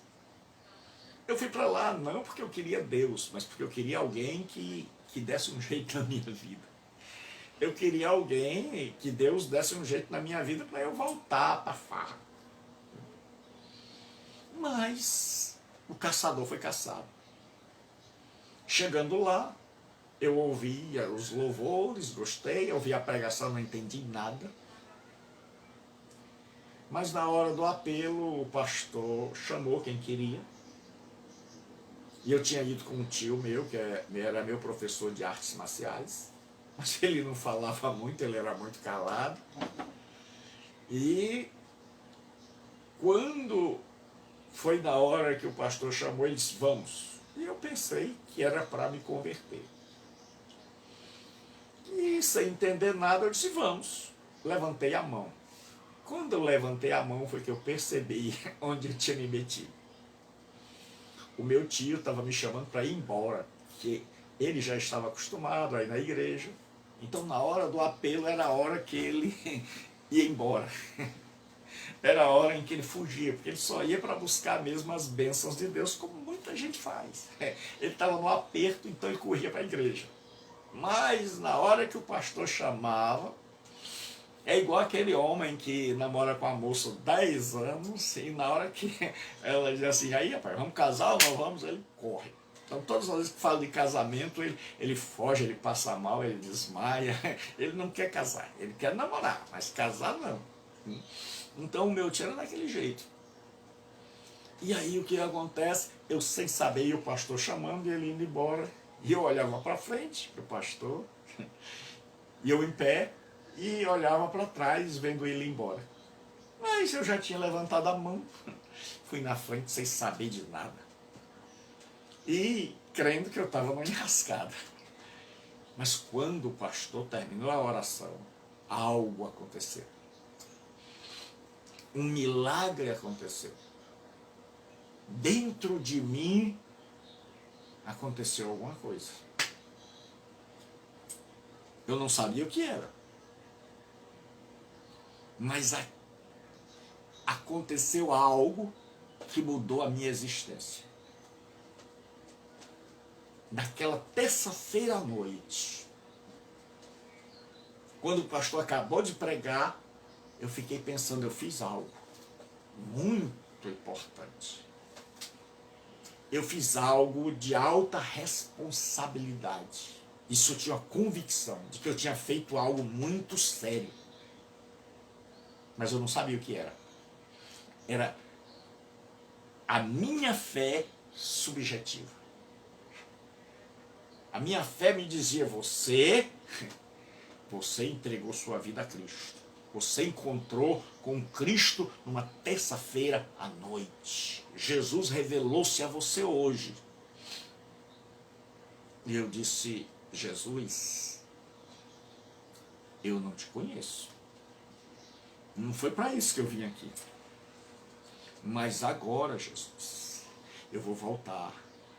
Eu fui para lá não porque eu queria Deus, mas porque eu queria alguém que desse um jeito na minha vida. Eu queria alguém que Deus desse um jeito na minha vida para eu voltar para a farra. Mas o caçador foi caçado. Chegando lá, eu ouvi os louvores, gostei, ouvi a pregação, não entendi nada. Mas na hora do apelo, o pastor chamou quem queria. E eu tinha ido com um tio meu, que era meu professor de artes marciais. Mas ele não falava muito, ele era muito calado. E quando foi na hora que o pastor chamou, ele disse, vamos. E eu pensei que era para me converter. E sem entender nada, eu disse, vamos. Levantei a mão. Quando eu levantei a mão foi que eu percebi onde eu tinha me metido. O meu tio estava me chamando para ir embora, porque ele já estava acostumado a ir na igreja. Então, na hora do apelo, era a hora que ele ia embora. Era a hora em que ele fugia, porque ele só ia para buscar mesmo as bênçãos de Deus, como muita gente faz. Ele estava no aperto, então ele corria para a igreja. Mas, na hora que o pastor chamava, é igual aquele homem que namora com a moça 10 anos, e na hora que ela diz assim, aí rapaz, vamos casar ou não vamos? Ele corre. Então todas as vezes que fala de casamento, ele foge, ele passa mal, ele desmaia, ele não quer casar, ele quer namorar, mas casar não. Então o meu tio era daquele jeito. E aí o que acontece? Eu sem saber, e o pastor chamando, e ele indo embora, e eu olhava para frente, para o pastor, e eu em pé, e olhava para trás, vendo ele ir embora. Mas eu já tinha levantado a mão, fui na frente sem saber de nada. E crendo que eu estava numa enrascada. Mas quando o pastor terminou a oração, algo aconteceu. Um milagre aconteceu. Dentro de mim aconteceu alguma coisa. Eu não sabia o que era. Mas aconteceu algo que mudou a minha existência. Naquela terça-feira à noite, quando o pastor acabou de pregar, eu fiquei pensando, eu fiz algo muito importante. Eu fiz algo de alta responsabilidade. Isso eu tinha a convicção de que eu tinha feito algo muito sério. Mas eu não sabia o que era. Era a minha fé subjetiva. A minha fé me dizia, você entregou sua vida a Cristo. Você encontrou com Cristo numa terça-feira à noite. Jesus revelou-se a você hoje. E eu disse, Jesus, eu não te conheço. Não foi para isso que eu vim aqui. Mas agora, Jesus, eu vou voltar,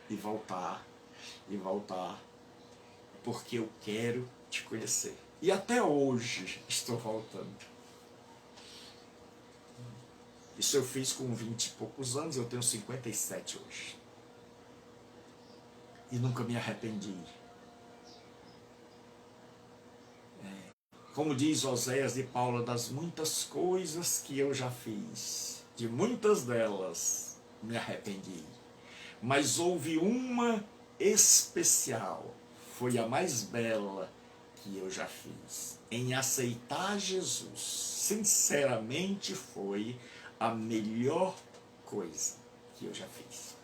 e voltar, e voltar, porque eu quero te conhecer. E até hoje estou voltando. Isso eu fiz com 20 e poucos anos, eu tenho 57 hoje. E nunca me arrependi. Como diz Oséias de Paula, das muitas coisas que eu já fiz, de muitas delas me arrependi. Mas houve uma especial, foi a mais bela que eu já fiz. Em aceitar Jesus, sinceramente foi a melhor coisa que eu já fiz.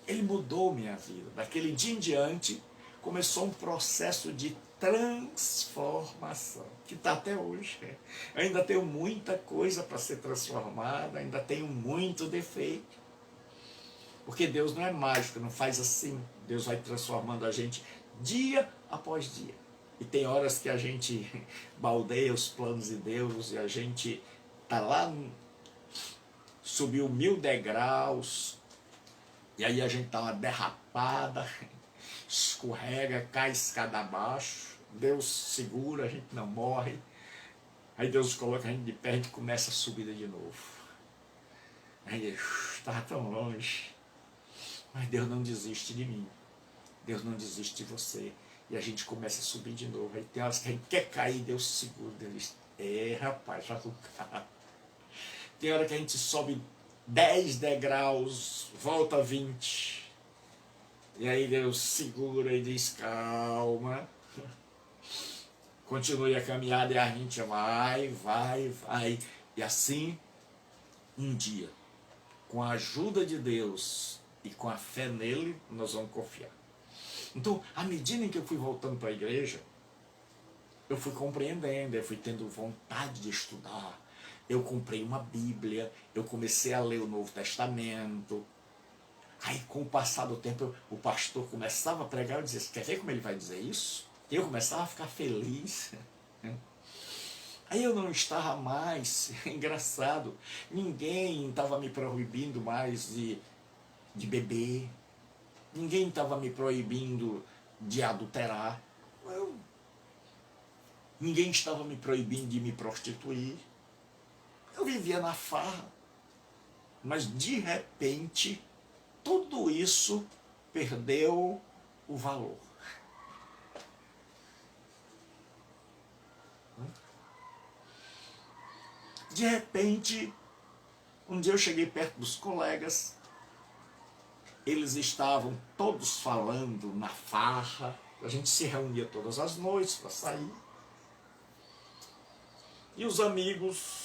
Ele mudou minha vida. Daquele dia em diante, começou um processo de transformação, que está até hoje. Eu ainda tenho muita coisa para ser transformada, ainda tenho muito defeito. Porque Deus não é mágico, não faz assim. Deus vai transformando a gente dia após dia. E tem horas que a gente baldeia os planos de Deus e a gente está lá, subiu 1000 degraus, e aí a gente dá uma derrapada, escorrega, cai escada abaixo, Deus segura, a gente não morre, aí Deus coloca a gente de pé, a gente começa a subida de novo. Aí estava tão longe, mas Deus não desiste de mim, Deus não desiste de você, e a gente começa a subir de novo. Aí tem horas que a gente quer cair, Deus segura, Deus diz, rapaz, já tô cá. Tem hora que a gente sobe 10 degraus, volta 20. E aí Deus segura e diz, calma. Continue a caminhada e a gente vai. E assim, um dia, com a ajuda de Deus e com a fé nele, nós vamos confiar. Então, à medida em que eu fui voltando para a igreja, eu fui compreendendo, eu fui tendo vontade de estudar. Eu comprei uma Bíblia, eu comecei a ler o Novo Testamento. Aí, com o passar do tempo, o pastor começava a pregar, eu dizia, quer ver como ele vai dizer isso? Eu começava a ficar feliz. Aí eu não estava mais, engraçado, ninguém estava me proibindo mais de beber, ninguém estava me proibindo de adulterar, ninguém estava me proibindo de me prostituir. Eu vivia na farra, mas de repente tudo isso perdeu o valor. De repente, um dia eu cheguei perto dos colegas, eles estavam todos falando na farra, a gente se reunia todas as noites para sair, e os amigos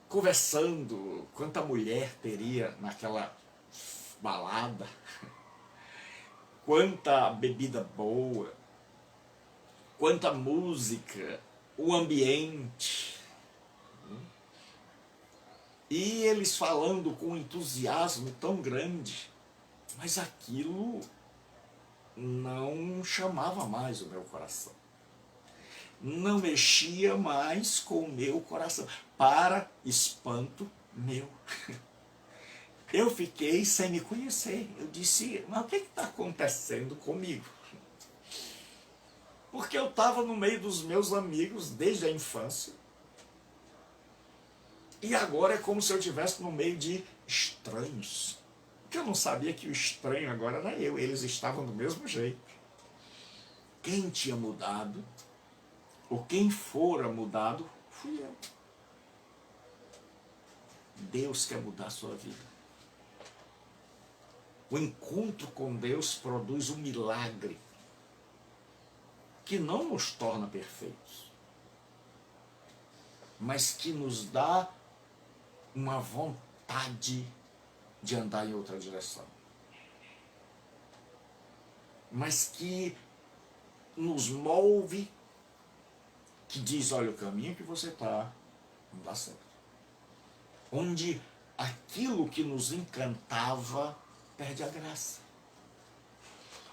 conversando quanta mulher teria naquela balada, quanta bebida boa, quanta música, o ambiente. E eles falando com um entusiasmo tão grande, mas aquilo não chamava mais o meu coração. Não mexia mais com o meu coração, para espanto meu. Eu fiquei sem me conhecer. Eu disse, mas o que está acontecendo comigo? Porque eu estava no meio dos meus amigos desde a infância. E agora é como se eu estivesse no meio de estranhos. Porque eu não sabia que o estranho agora era eu. Eles estavam do mesmo jeito. Quem tinha mudado, ou quem fora mudado, fui eu. Deus quer mudar a sua vida. O encontro com Deus produz um milagre que não nos torna perfeitos, mas que nos dá uma vontade de andar em outra direção. Mas que nos move, que diz, olha, o caminho que você está não dá certo. Onde aquilo que nos encantava perde a graça.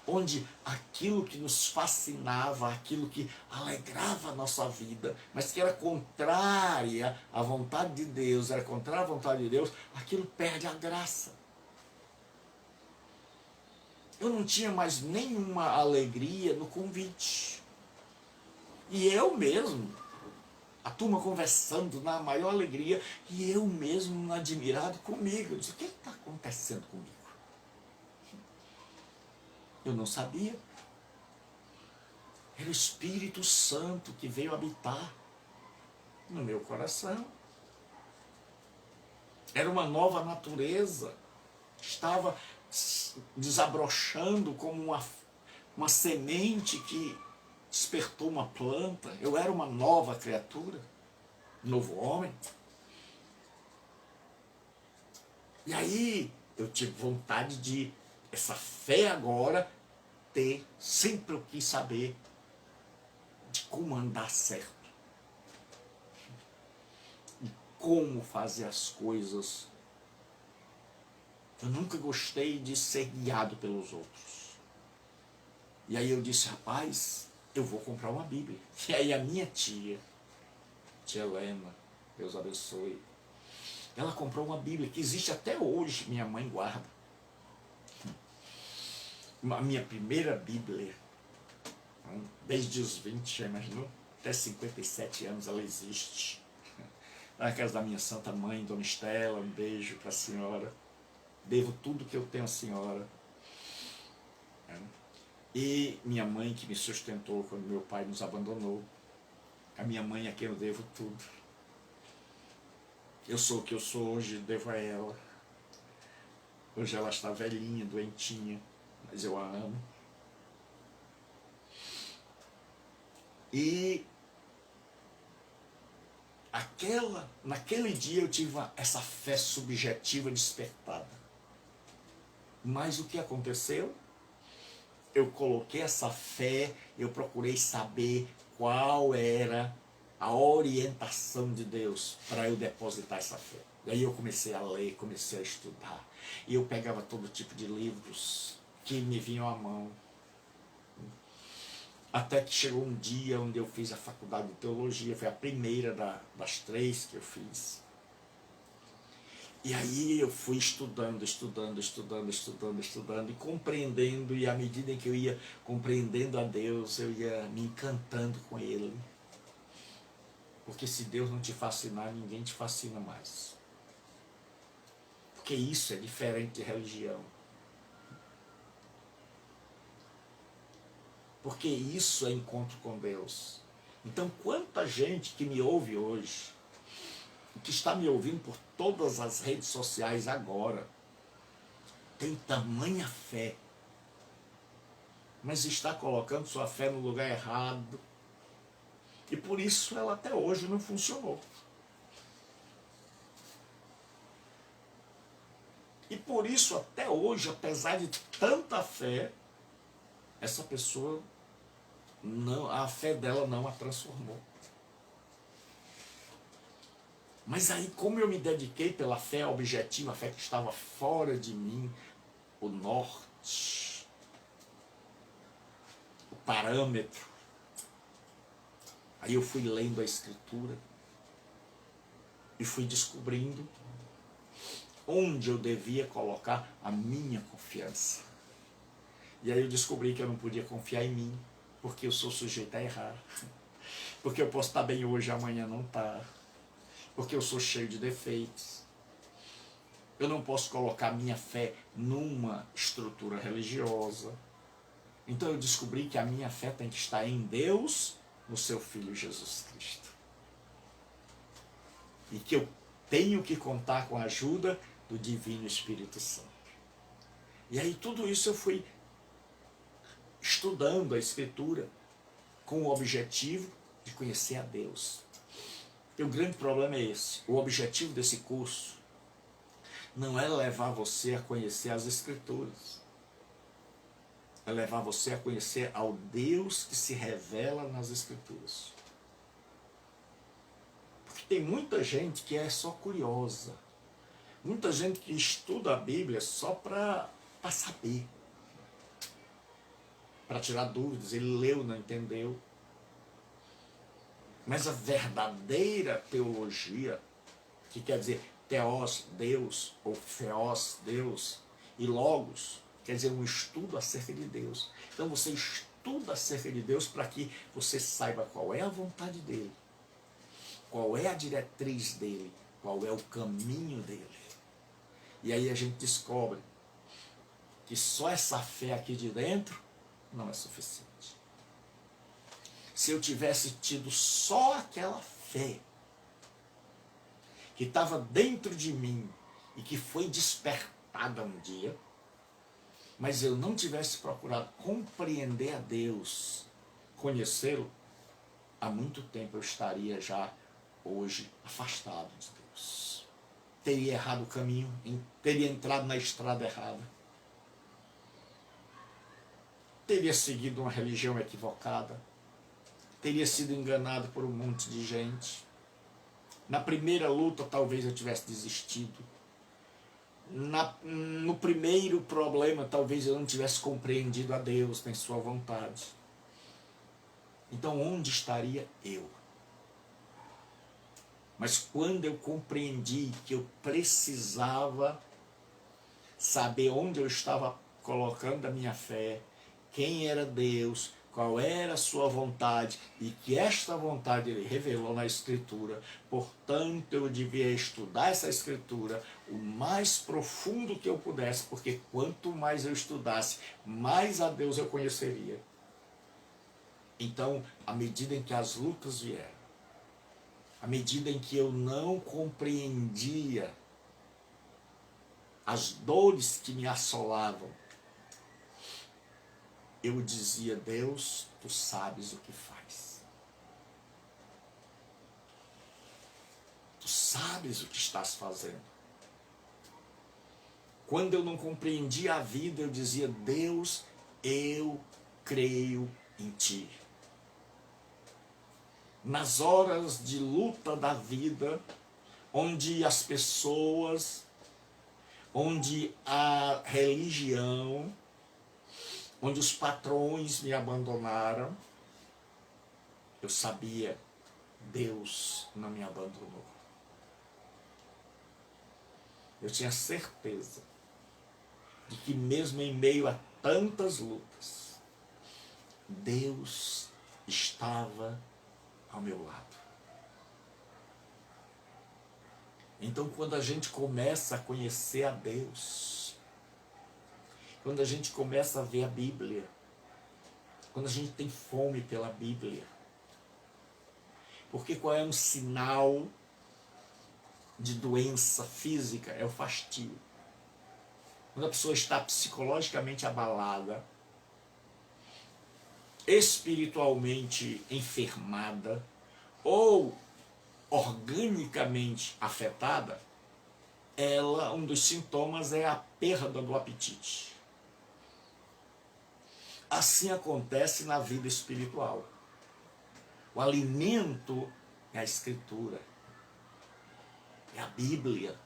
Onde aquilo que nos fascinava, aquilo que alegrava a nossa vida, mas que era contrária à vontade de Deus, era contrária à vontade de Deus, aquilo perde a graça. Eu não tinha mais nenhuma alegria no convite. E eu mesmo, a turma conversando na maior alegria, e eu mesmo admirado comigo. Eu disse, o que está acontecendo comigo? Eu não sabia. Era o Espírito Santo que veio habitar no meu coração. Era uma nova natureza. Estava desabrochando como uma semente que despertou uma planta. Eu era uma nova criatura, um novo homem. E aí eu tive vontade de, essa fé agora, sempre eu quis saber de como andar certo. E como fazer as coisas. Eu nunca gostei de ser guiado pelos outros. E aí eu disse, rapaz, eu vou comprar uma Bíblia. E aí a minha tia Helena, Deus abençoe, ela comprou uma Bíblia que existe até hoje, minha mãe guarda. A minha primeira Bíblia, desde os 20, já imaginou? Até 57 anos ela existe. Na casa da minha santa mãe, Dona Estela, um beijo para a senhora. Devo tudo que eu tenho à senhora. E minha mãe que me sustentou quando meu pai nos abandonou. A minha mãe a quem eu devo tudo. Eu sou o que eu sou hoje, devo a ela. Hoje ela está velhinha, doentinha, mas eu a amo. E naquele dia eu tive essa fé subjetiva despertada. Mas o que aconteceu? Eu coloquei essa fé, eu procurei saber qual era a orientação de Deus para eu depositar essa fé. Daí eu comecei a ler, comecei a estudar. E eu pegava todo tipo de livros que me vinham à mão. Até que chegou um dia onde eu fiz a faculdade de teologia, foi a primeira das 3 que eu fiz. E aí eu fui estudando e compreendendo, e à medida em que eu ia compreendendo a Deus, eu ia me encantando com Ele. Porque se Deus não te fascinar, ninguém te fascina mais. Porque isso é diferente de religião. Porque isso é encontro com Deus. Então, quanta gente que me ouve hoje, que está me ouvindo por todas as redes sociais agora, tem tamanha fé, mas está colocando sua fé no lugar errado. E por isso ela até hoje não funcionou. E por isso até hoje, apesar de tanta fé, essa pessoa, a fé dela não a transformou. Mas aí, como eu me dediquei pela fé objetiva, a fé que estava fora de mim, o norte, o parâmetro, aí eu fui lendo a Escritura e fui descobrindo onde eu devia colocar a minha confiança. E aí eu descobri que eu não podia confiar em mim, porque eu sou sujeito a errar. Porque eu posso estar bem hoje, amanhã não estar. Porque eu sou cheio de defeitos. Eu não posso colocar minha fé numa estrutura religiosa. Então eu descobri que a minha fé tem que estar em Deus, no seu Filho Jesus Cristo. E que eu tenho que contar com a ajuda do Divino Espírito Santo. E aí tudo isso eu fui estudando a Escritura com o objetivo de conhecer a Deus. E o grande problema é esse. O objetivo desse curso não é levar você a conhecer as Escrituras. É levar você a conhecer ao Deus que se revela nas Escrituras. Porque tem muita gente que é só curiosa. Muita gente que estuda a Bíblia só para saber. Para tirar dúvidas. Ele leu, não entendeu. Mas a verdadeira teologia, que quer dizer teos, Deus, ou theos, Deus, e logos, quer dizer um estudo acerca de Deus. Então você estuda acerca de Deus para que você saiba qual é a vontade dele. qual é a diretriz dele, qual é o caminho dele. E aí a gente descobre que só essa fé aqui de dentro não é suficiente. Se eu tivesse tido só aquela fé que estava dentro de mim e que foi despertada um dia, mas eu não tivesse procurado compreender a Deus, conhecê-lo, há muito tempo eu estaria já hoje afastado de Deus. Teria errado o caminho, teria entrado na estrada errada, teria seguido uma religião equivocada, teria sido enganado por um monte de gente. Na primeira luta talvez eu tivesse desistido. No primeiro problema talvez eu não tivesse compreendido a Deus nem sua vontade. Então onde estaria eu? Mas quando eu compreendi que eu precisava saber onde eu estava colocando a minha fé, quem era Deus, qual era a sua vontade, e que esta vontade ele revelou na Escritura, portanto eu devia estudar essa Escritura o mais profundo que eu pudesse, porque quanto mais eu estudasse, mais a Deus eu conheceria. Então, à medida em que as lutas vieram, à medida em que eu não compreendia as dores que me assolavam, eu dizia: Deus, tu sabes o que faz. Tu sabes o que estás fazendo. Quando eu não compreendia a vida, eu dizia: Deus, eu creio em ti. Nas horas de luta da vida, onde as pessoas, onde a religião, onde os patrões me abandonaram, eu sabia, Deus não me abandonou. Eu tinha certeza de que mesmo em meio a tantas lutas, Deus estava ao meu lado. Então, quando a gente começa a conhecer a Deus, quando a gente começa a ver a Bíblia, quando a gente tem fome pela Bíblia, porque qual é um sinal de doença física? É o fastio. Quando a pessoa está psicologicamente abalada, espiritualmente enfermada ou organicamente afetada, um dos sintomas é a perda do apetite. Assim acontece na vida espiritual. O alimento é a Escritura, é a Bíblia.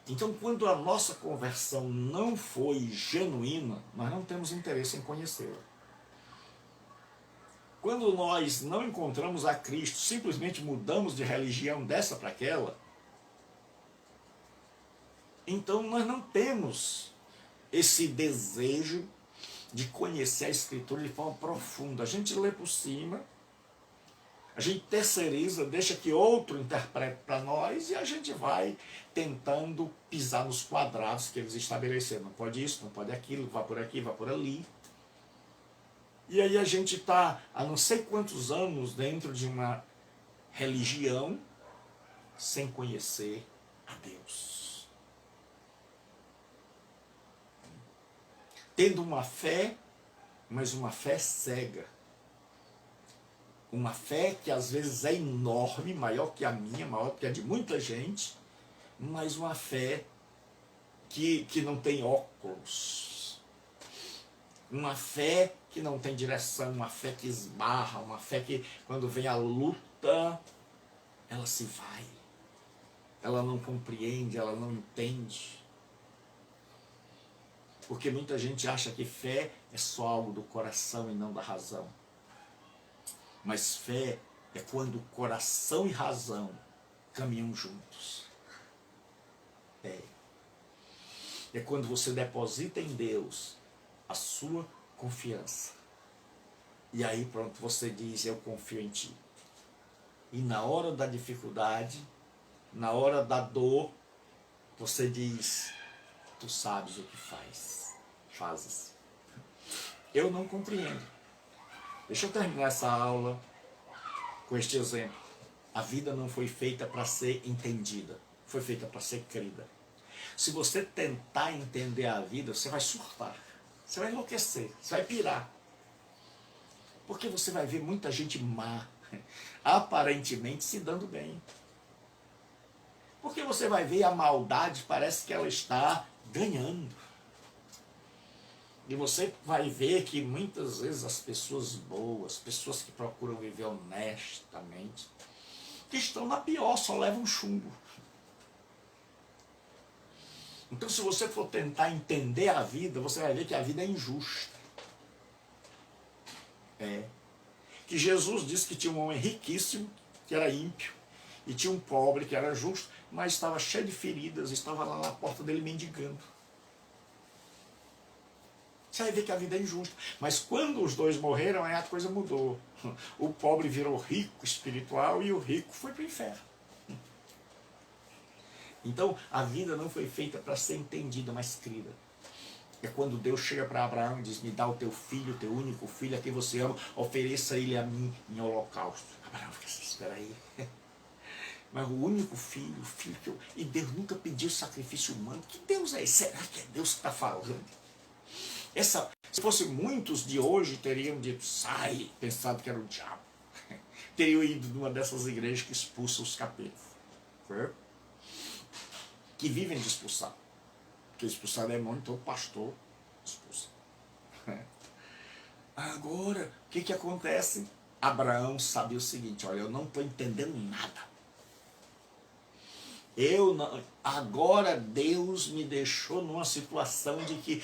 Então, quando a nossa conversão não foi genuína, nós não temos interesse em conhecê-la. Quando nós não encontramos a Cristo, simplesmente mudamos de religião dessa para aquela, então nós não temos esse desejo de conhecer a Escritura de forma profunda. A gente lê por cima, a gente terceiriza, deixa que outro interprete para nós e a gente vai tentando pisar nos quadrados que eles estabeleceram. Não pode isso, não pode aquilo, vá por aqui, vá por ali. E aí a gente está há não sei quantos anos dentro de uma religião sem conhecer a Deus. Tendo uma fé, mas uma fé cega. Uma fé que às vezes é enorme, maior que a minha, maior que a de muita gente, mas uma fé que não tem óculos. Uma fé que não tem direção, uma fé que esbarra, uma fé que quando vem a luta, ela se vai. Ela não compreende, ela não entende. Porque muita gente acha que fé é só algo do coração e não da razão. Mas fé é quando coração e razão caminham juntos. É quando você deposita em Deus a sua confiança. E aí pronto, você diz: eu confio em ti. E na hora da dificuldade, na hora da dor, você diz, tu sabes o que fazes. Eu não compreendo. Deixa eu terminar essa aula com este exemplo. A vida não foi feita para ser entendida, foi feita para ser crida. Se você tentar entender a vida, você vai surtar, você vai enlouquecer, você vai pirar. Porque você vai ver muita gente má, aparentemente se dando bem. Porque você vai ver a maldade, parece que ela está ganhando. E você vai ver que muitas vezes as pessoas boas, pessoas que procuram viver honestamente, que estão na pior, só levam chumbo. Então, se você for tentar entender a vida, você vai ver que a vida é injusta. Que Jesus disse que tinha um homem riquíssimo, que era ímpio, e tinha um pobre, que era justo, mas estava cheio de feridas, estava lá na porta dele mendigando. Você vai ver que a vida é injusta. Mas quando os dois morreram, aí a coisa mudou. O pobre virou rico espiritual e o rico foi para o inferno. Então, a vida não foi feita para ser entendida, mas crida. É quando Deus chega para Abraão e diz, me dá o teu filho, teu único filho, a quem você ama, ofereça ele a mim em holocausto. Abraão fica assim, espera aí. Mas o único filho, o filho que eu... E Deus nunca pediu sacrifício humano. Que Deus é esse? Será que é Deus que está falando? Se fosse muitos de hoje, teriam dito, sai, pensado que era o diabo. Teriam ido numa dessas igrejas que expulsam os capetas. Que vivem de expulsar. Porque expulsar demônio, todo pastor expulsa. Agora, o que acontece? Abraão sabia o seguinte, olha, eu não estou entendendo nada. Agora Deus me deixou numa situação de que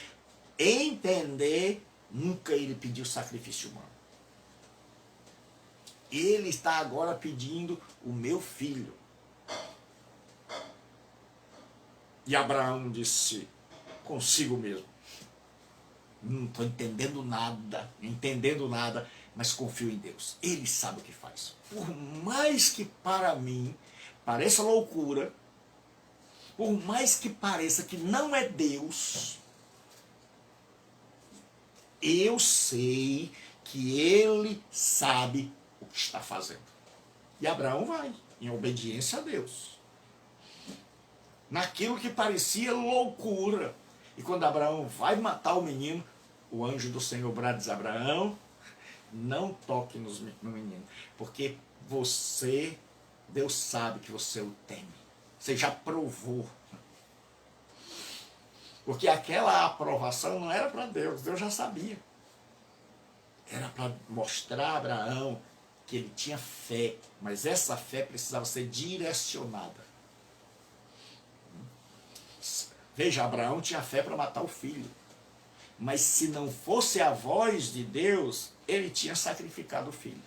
entender, nunca ele pediu sacrifício humano. Ele está agora pedindo o meu filho. E Abraão disse, consigo mesmo. Não estou entendendo nada, mas confio em Deus. Ele sabe o que faz. Por mais que para mim pareça loucura, por mais que pareça que não é Deus, eu sei que ele sabe o que está fazendo. E Abraão vai, em obediência a Deus. Naquilo que parecia loucura. E quando Abraão vai matar o menino, o anjo do Senhor brada diz, Abraão, não toque no menino, porque Deus sabe que você o teme. Você já provou. Porque aquela aprovação não era para Deus, Deus já sabia. Era para mostrar a Abraão que ele tinha fé, mas essa fé precisava ser direcionada. Veja, Abraão tinha fé para matar o filho, mas se não fosse a voz de Deus, ele tinha sacrificado o filho.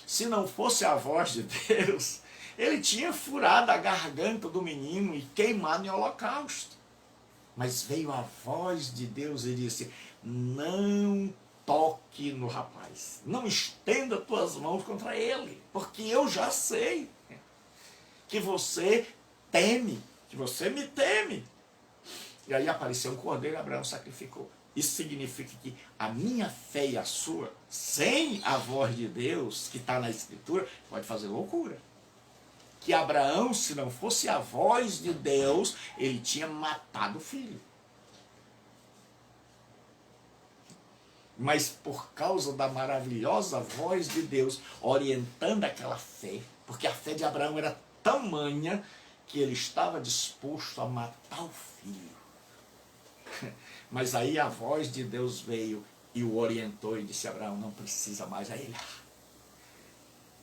Se não fosse a voz de Deus, ele tinha furado a garganta do menino e queimado em holocausto. Mas veio a voz de Deus e disse, não toque no rapaz, não estenda tuas mãos contra ele, porque eu já sei que você teme, que você me teme. E aí apareceu um cordeiro e Abraão sacrificou. Isso significa que a minha fé e a sua, sem a voz de Deus, que está na Escritura, pode fazer loucura. Que Abraão, se não fosse a voz de Deus, ele tinha matado o filho. Mas por causa da maravilhosa voz de Deus, orientando aquela fé, porque a fé de Abraão era tamanha, que ele estava disposto a matar o filho. Mas aí a voz de Deus veio e o orientou e disse, Abraão, não precisa mais a ele.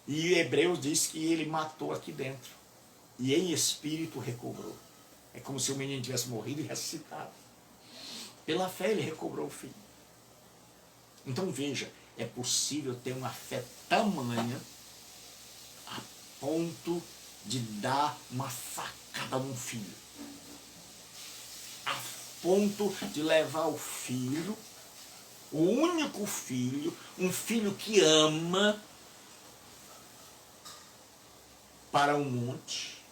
E Hebreus diz que ele matou aqui dentro. E em espírito recobrou. É como se o menino tivesse morrido e ressuscitado. Pela fé ele recobrou o filho. Então veja, é possível ter uma fé tamanha a ponto de dar uma facada num filho. A ponto de levar o filho, o único filho, um filho que ama, para um monte,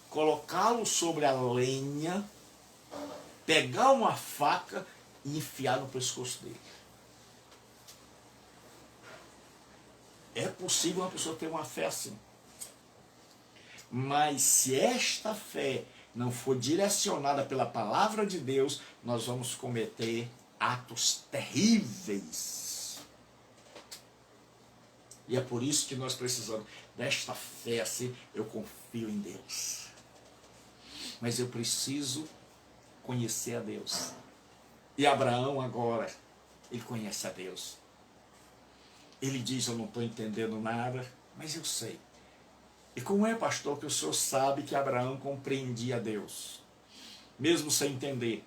colocá-lo sobre a lenha, pegar uma faca e enfiar no pescoço dele. É possível uma pessoa ter uma fé assim. Mas se esta fé não for direcionada pela palavra de Deus, nós vamos cometer atos terríveis. E é por isso que nós precisamos desta fé assim. Eu confio em Deus. Mas eu preciso conhecer a Deus. E Abraão agora, ele conhece a Deus. Ele diz, eu não estou entendendo nada, mas eu sei. E como é, pastor, que o senhor sabe que Abraão compreendia Deus? Mesmo sem entender.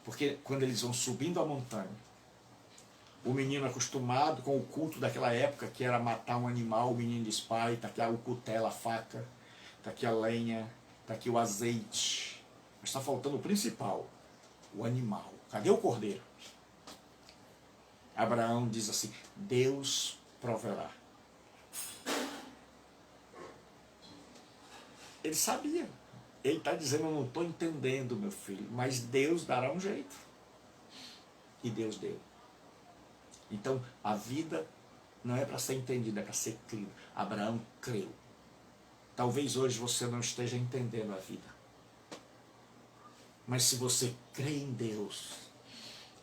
Porque quando eles vão subindo a montanha, o menino acostumado com o culto daquela época, que era matar um animal, o menino diz, pai, está aqui o cutelo, a faca, está aqui a lenha, está aqui o azeite. Mas está faltando o principal, o animal. Cadê o cordeiro? Abraão diz assim, Deus proverá. Ele sabia. Ele está dizendo, eu não estou entendendo, meu filho, mas Deus dará um jeito. E Deus deu. Então, a vida não é para ser entendida, é para ser crida. Abraão creu. Talvez hoje você não esteja entendendo a vida. Mas se você crê em Deus,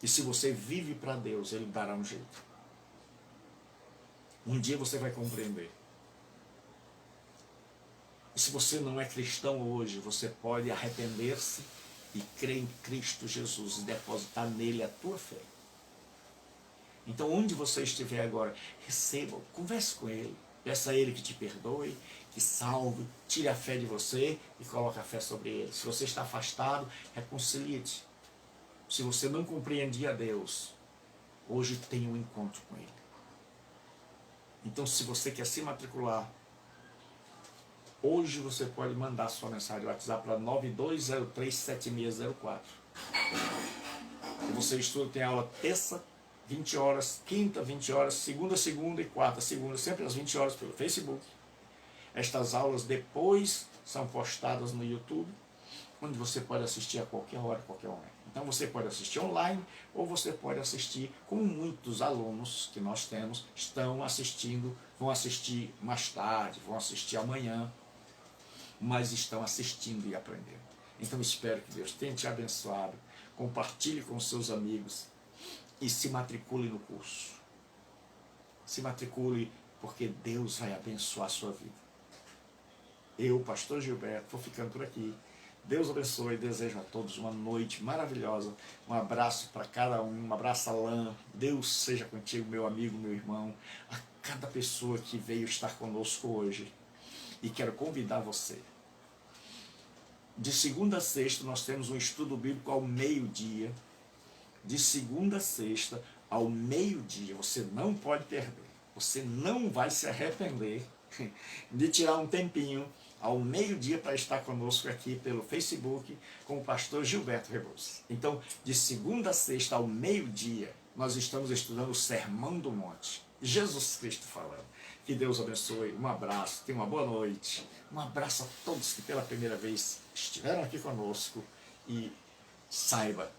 e se você vive para Deus, Ele dará um jeito. Um dia você vai compreender. E se você não é cristão hoje, você pode arrepender-se e crer em Cristo Jesus e depositar nele a tua fé. Então, onde você estiver agora, receba, converse com Ele, peça a Ele que te perdoe, que salve, tire a fé de você e coloque a fé sobre Ele. Se você está afastado, reconcilie-te. Se você não compreendia Deus, hoje tenha um encontro com Ele. Então, se você quer se matricular, hoje você pode mandar sua mensagem no WhatsApp para 92037604. E você estuda, tem aula terça, 20 horas, quinta, 20 horas, segunda e quarta, sempre às 20 horas pelo Facebook. Estas aulas depois são postadas no YouTube, onde você pode assistir a qualquer hora, qualquer momento. Então você pode assistir online, ou você pode assistir, como muitos alunos que nós temos estão assistindo, vão assistir mais tarde, vão assistir amanhã, mas estão assistindo e aprendendo. Então espero que Deus tenha te abençoado, compartilhe com seus amigos e se matricule no curso. Se matricule porque Deus vai abençoar a sua vida. Eu, pastor Gilberto, vou ficando por aqui. Deus abençoe e desejo a todos uma noite maravilhosa. Um abraço para cada um abraço, Alain. Deus seja contigo, meu amigo, meu irmão. A cada pessoa que veio estar conosco hoje. E quero convidar você. De segunda a sexta nós temos um estudo bíblico ao meio-dia. De segunda a sexta ao meio-dia. Você não pode perder. Você não vai se arrepender de tirar um tempinho ao meio-dia para estar conosco aqui pelo Facebook com o pastor Gilberto Rebouças. Então, de segunda a sexta ao meio-dia, nós estamos estudando o Sermão do Monte. Jesus Cristo falando. Que Deus abençoe. Um abraço, tenha uma boa noite. Um abraço a todos que pela primeira vez estiveram aqui conosco. E saiba,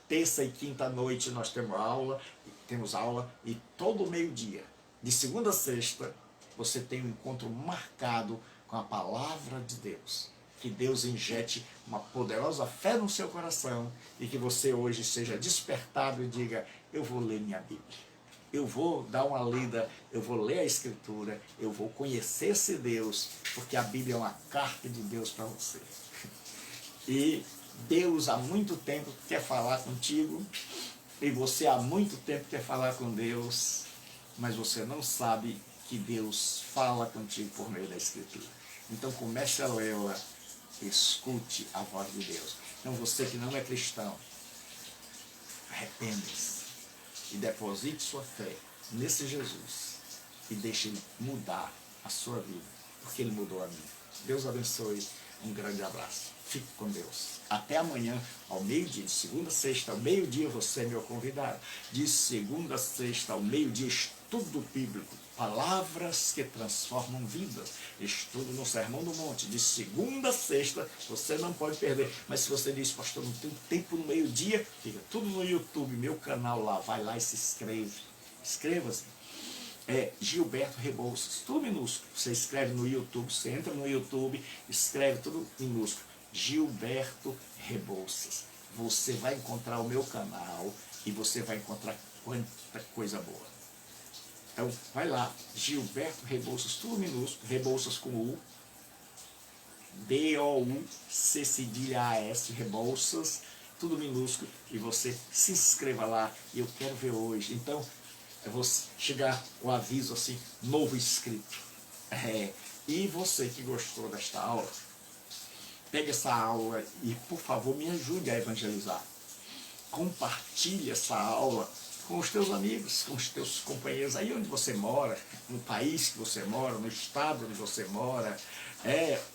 terça e quinta noite nós temos aula e todo meio-dia, de segunda a sexta, você tem um encontro marcado com a palavra de Deus. Que Deus injete uma poderosa fé no seu coração e que você hoje seja despertado e diga, eu vou ler minha Bíblia. Eu vou dar uma lida, eu vou ler a Escritura, eu vou conhecer esse Deus, porque a Bíblia é uma carta de Deus para você. E Deus há muito tempo quer falar contigo, e você há muito tempo quer falar com Deus, mas você não sabe que Deus fala contigo por meio da Escritura. Então comece a lê-la, escute a voz de Deus. Então você que não é cristão, arrependa-se e deposite sua fé nesse Jesus e deixe Ele mudar a sua vida, porque Ele mudou a minha. Deus abençoe, Um grande abraço. Fique com Deus. Até amanhã, ao meio-dia. De segunda a sexta, ao meio-dia, você é meu convidado. De segunda a sexta, ao meio-dia, estudo bíblico. Palavras que transformam vidas. Estudo no Sermão do Monte. De segunda a sexta, você não pode perder. Mas se você diz, pastor, não tenho tempo no meio-dia, fica tudo no YouTube, meu canal lá. Vai lá e se inscreve. Inscreva-se. Gilberto Rebouças, tudo minúsculo. Você escreve no YouTube, você entra no YouTube, escreve tudo minúsculo. Gilberto Rebouças. Você vai encontrar o meu canal e você vai encontrar quanta coisa boa. Então, vai lá, Gilberto Rebouças, tudo minúsculo, Rebouças com U, D-O-U-C-C-A-S, Rebouças, tudo minúsculo, e você se inscreva lá, e eu quero ver hoje. Então, eu vou chegar o aviso assim, novo inscrito. E você que gostou desta aula, pegue essa aula e, por favor, me ajude a evangelizar. Compartilhe essa aula com os teus amigos, com os teus companheiros, aí onde você mora, no país que você mora, no estado onde você mora,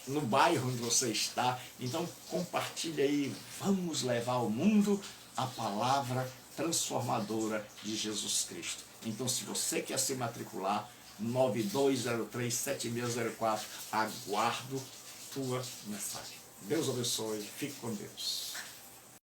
no bairro onde você está. Então, compartilhe aí, vamos levar ao mundo a palavra transformadora de Jesus Cristo. Então, se você quer se matricular, 9203-7604, aguardo tua mensagem. Deus abençoe, fique com Deus.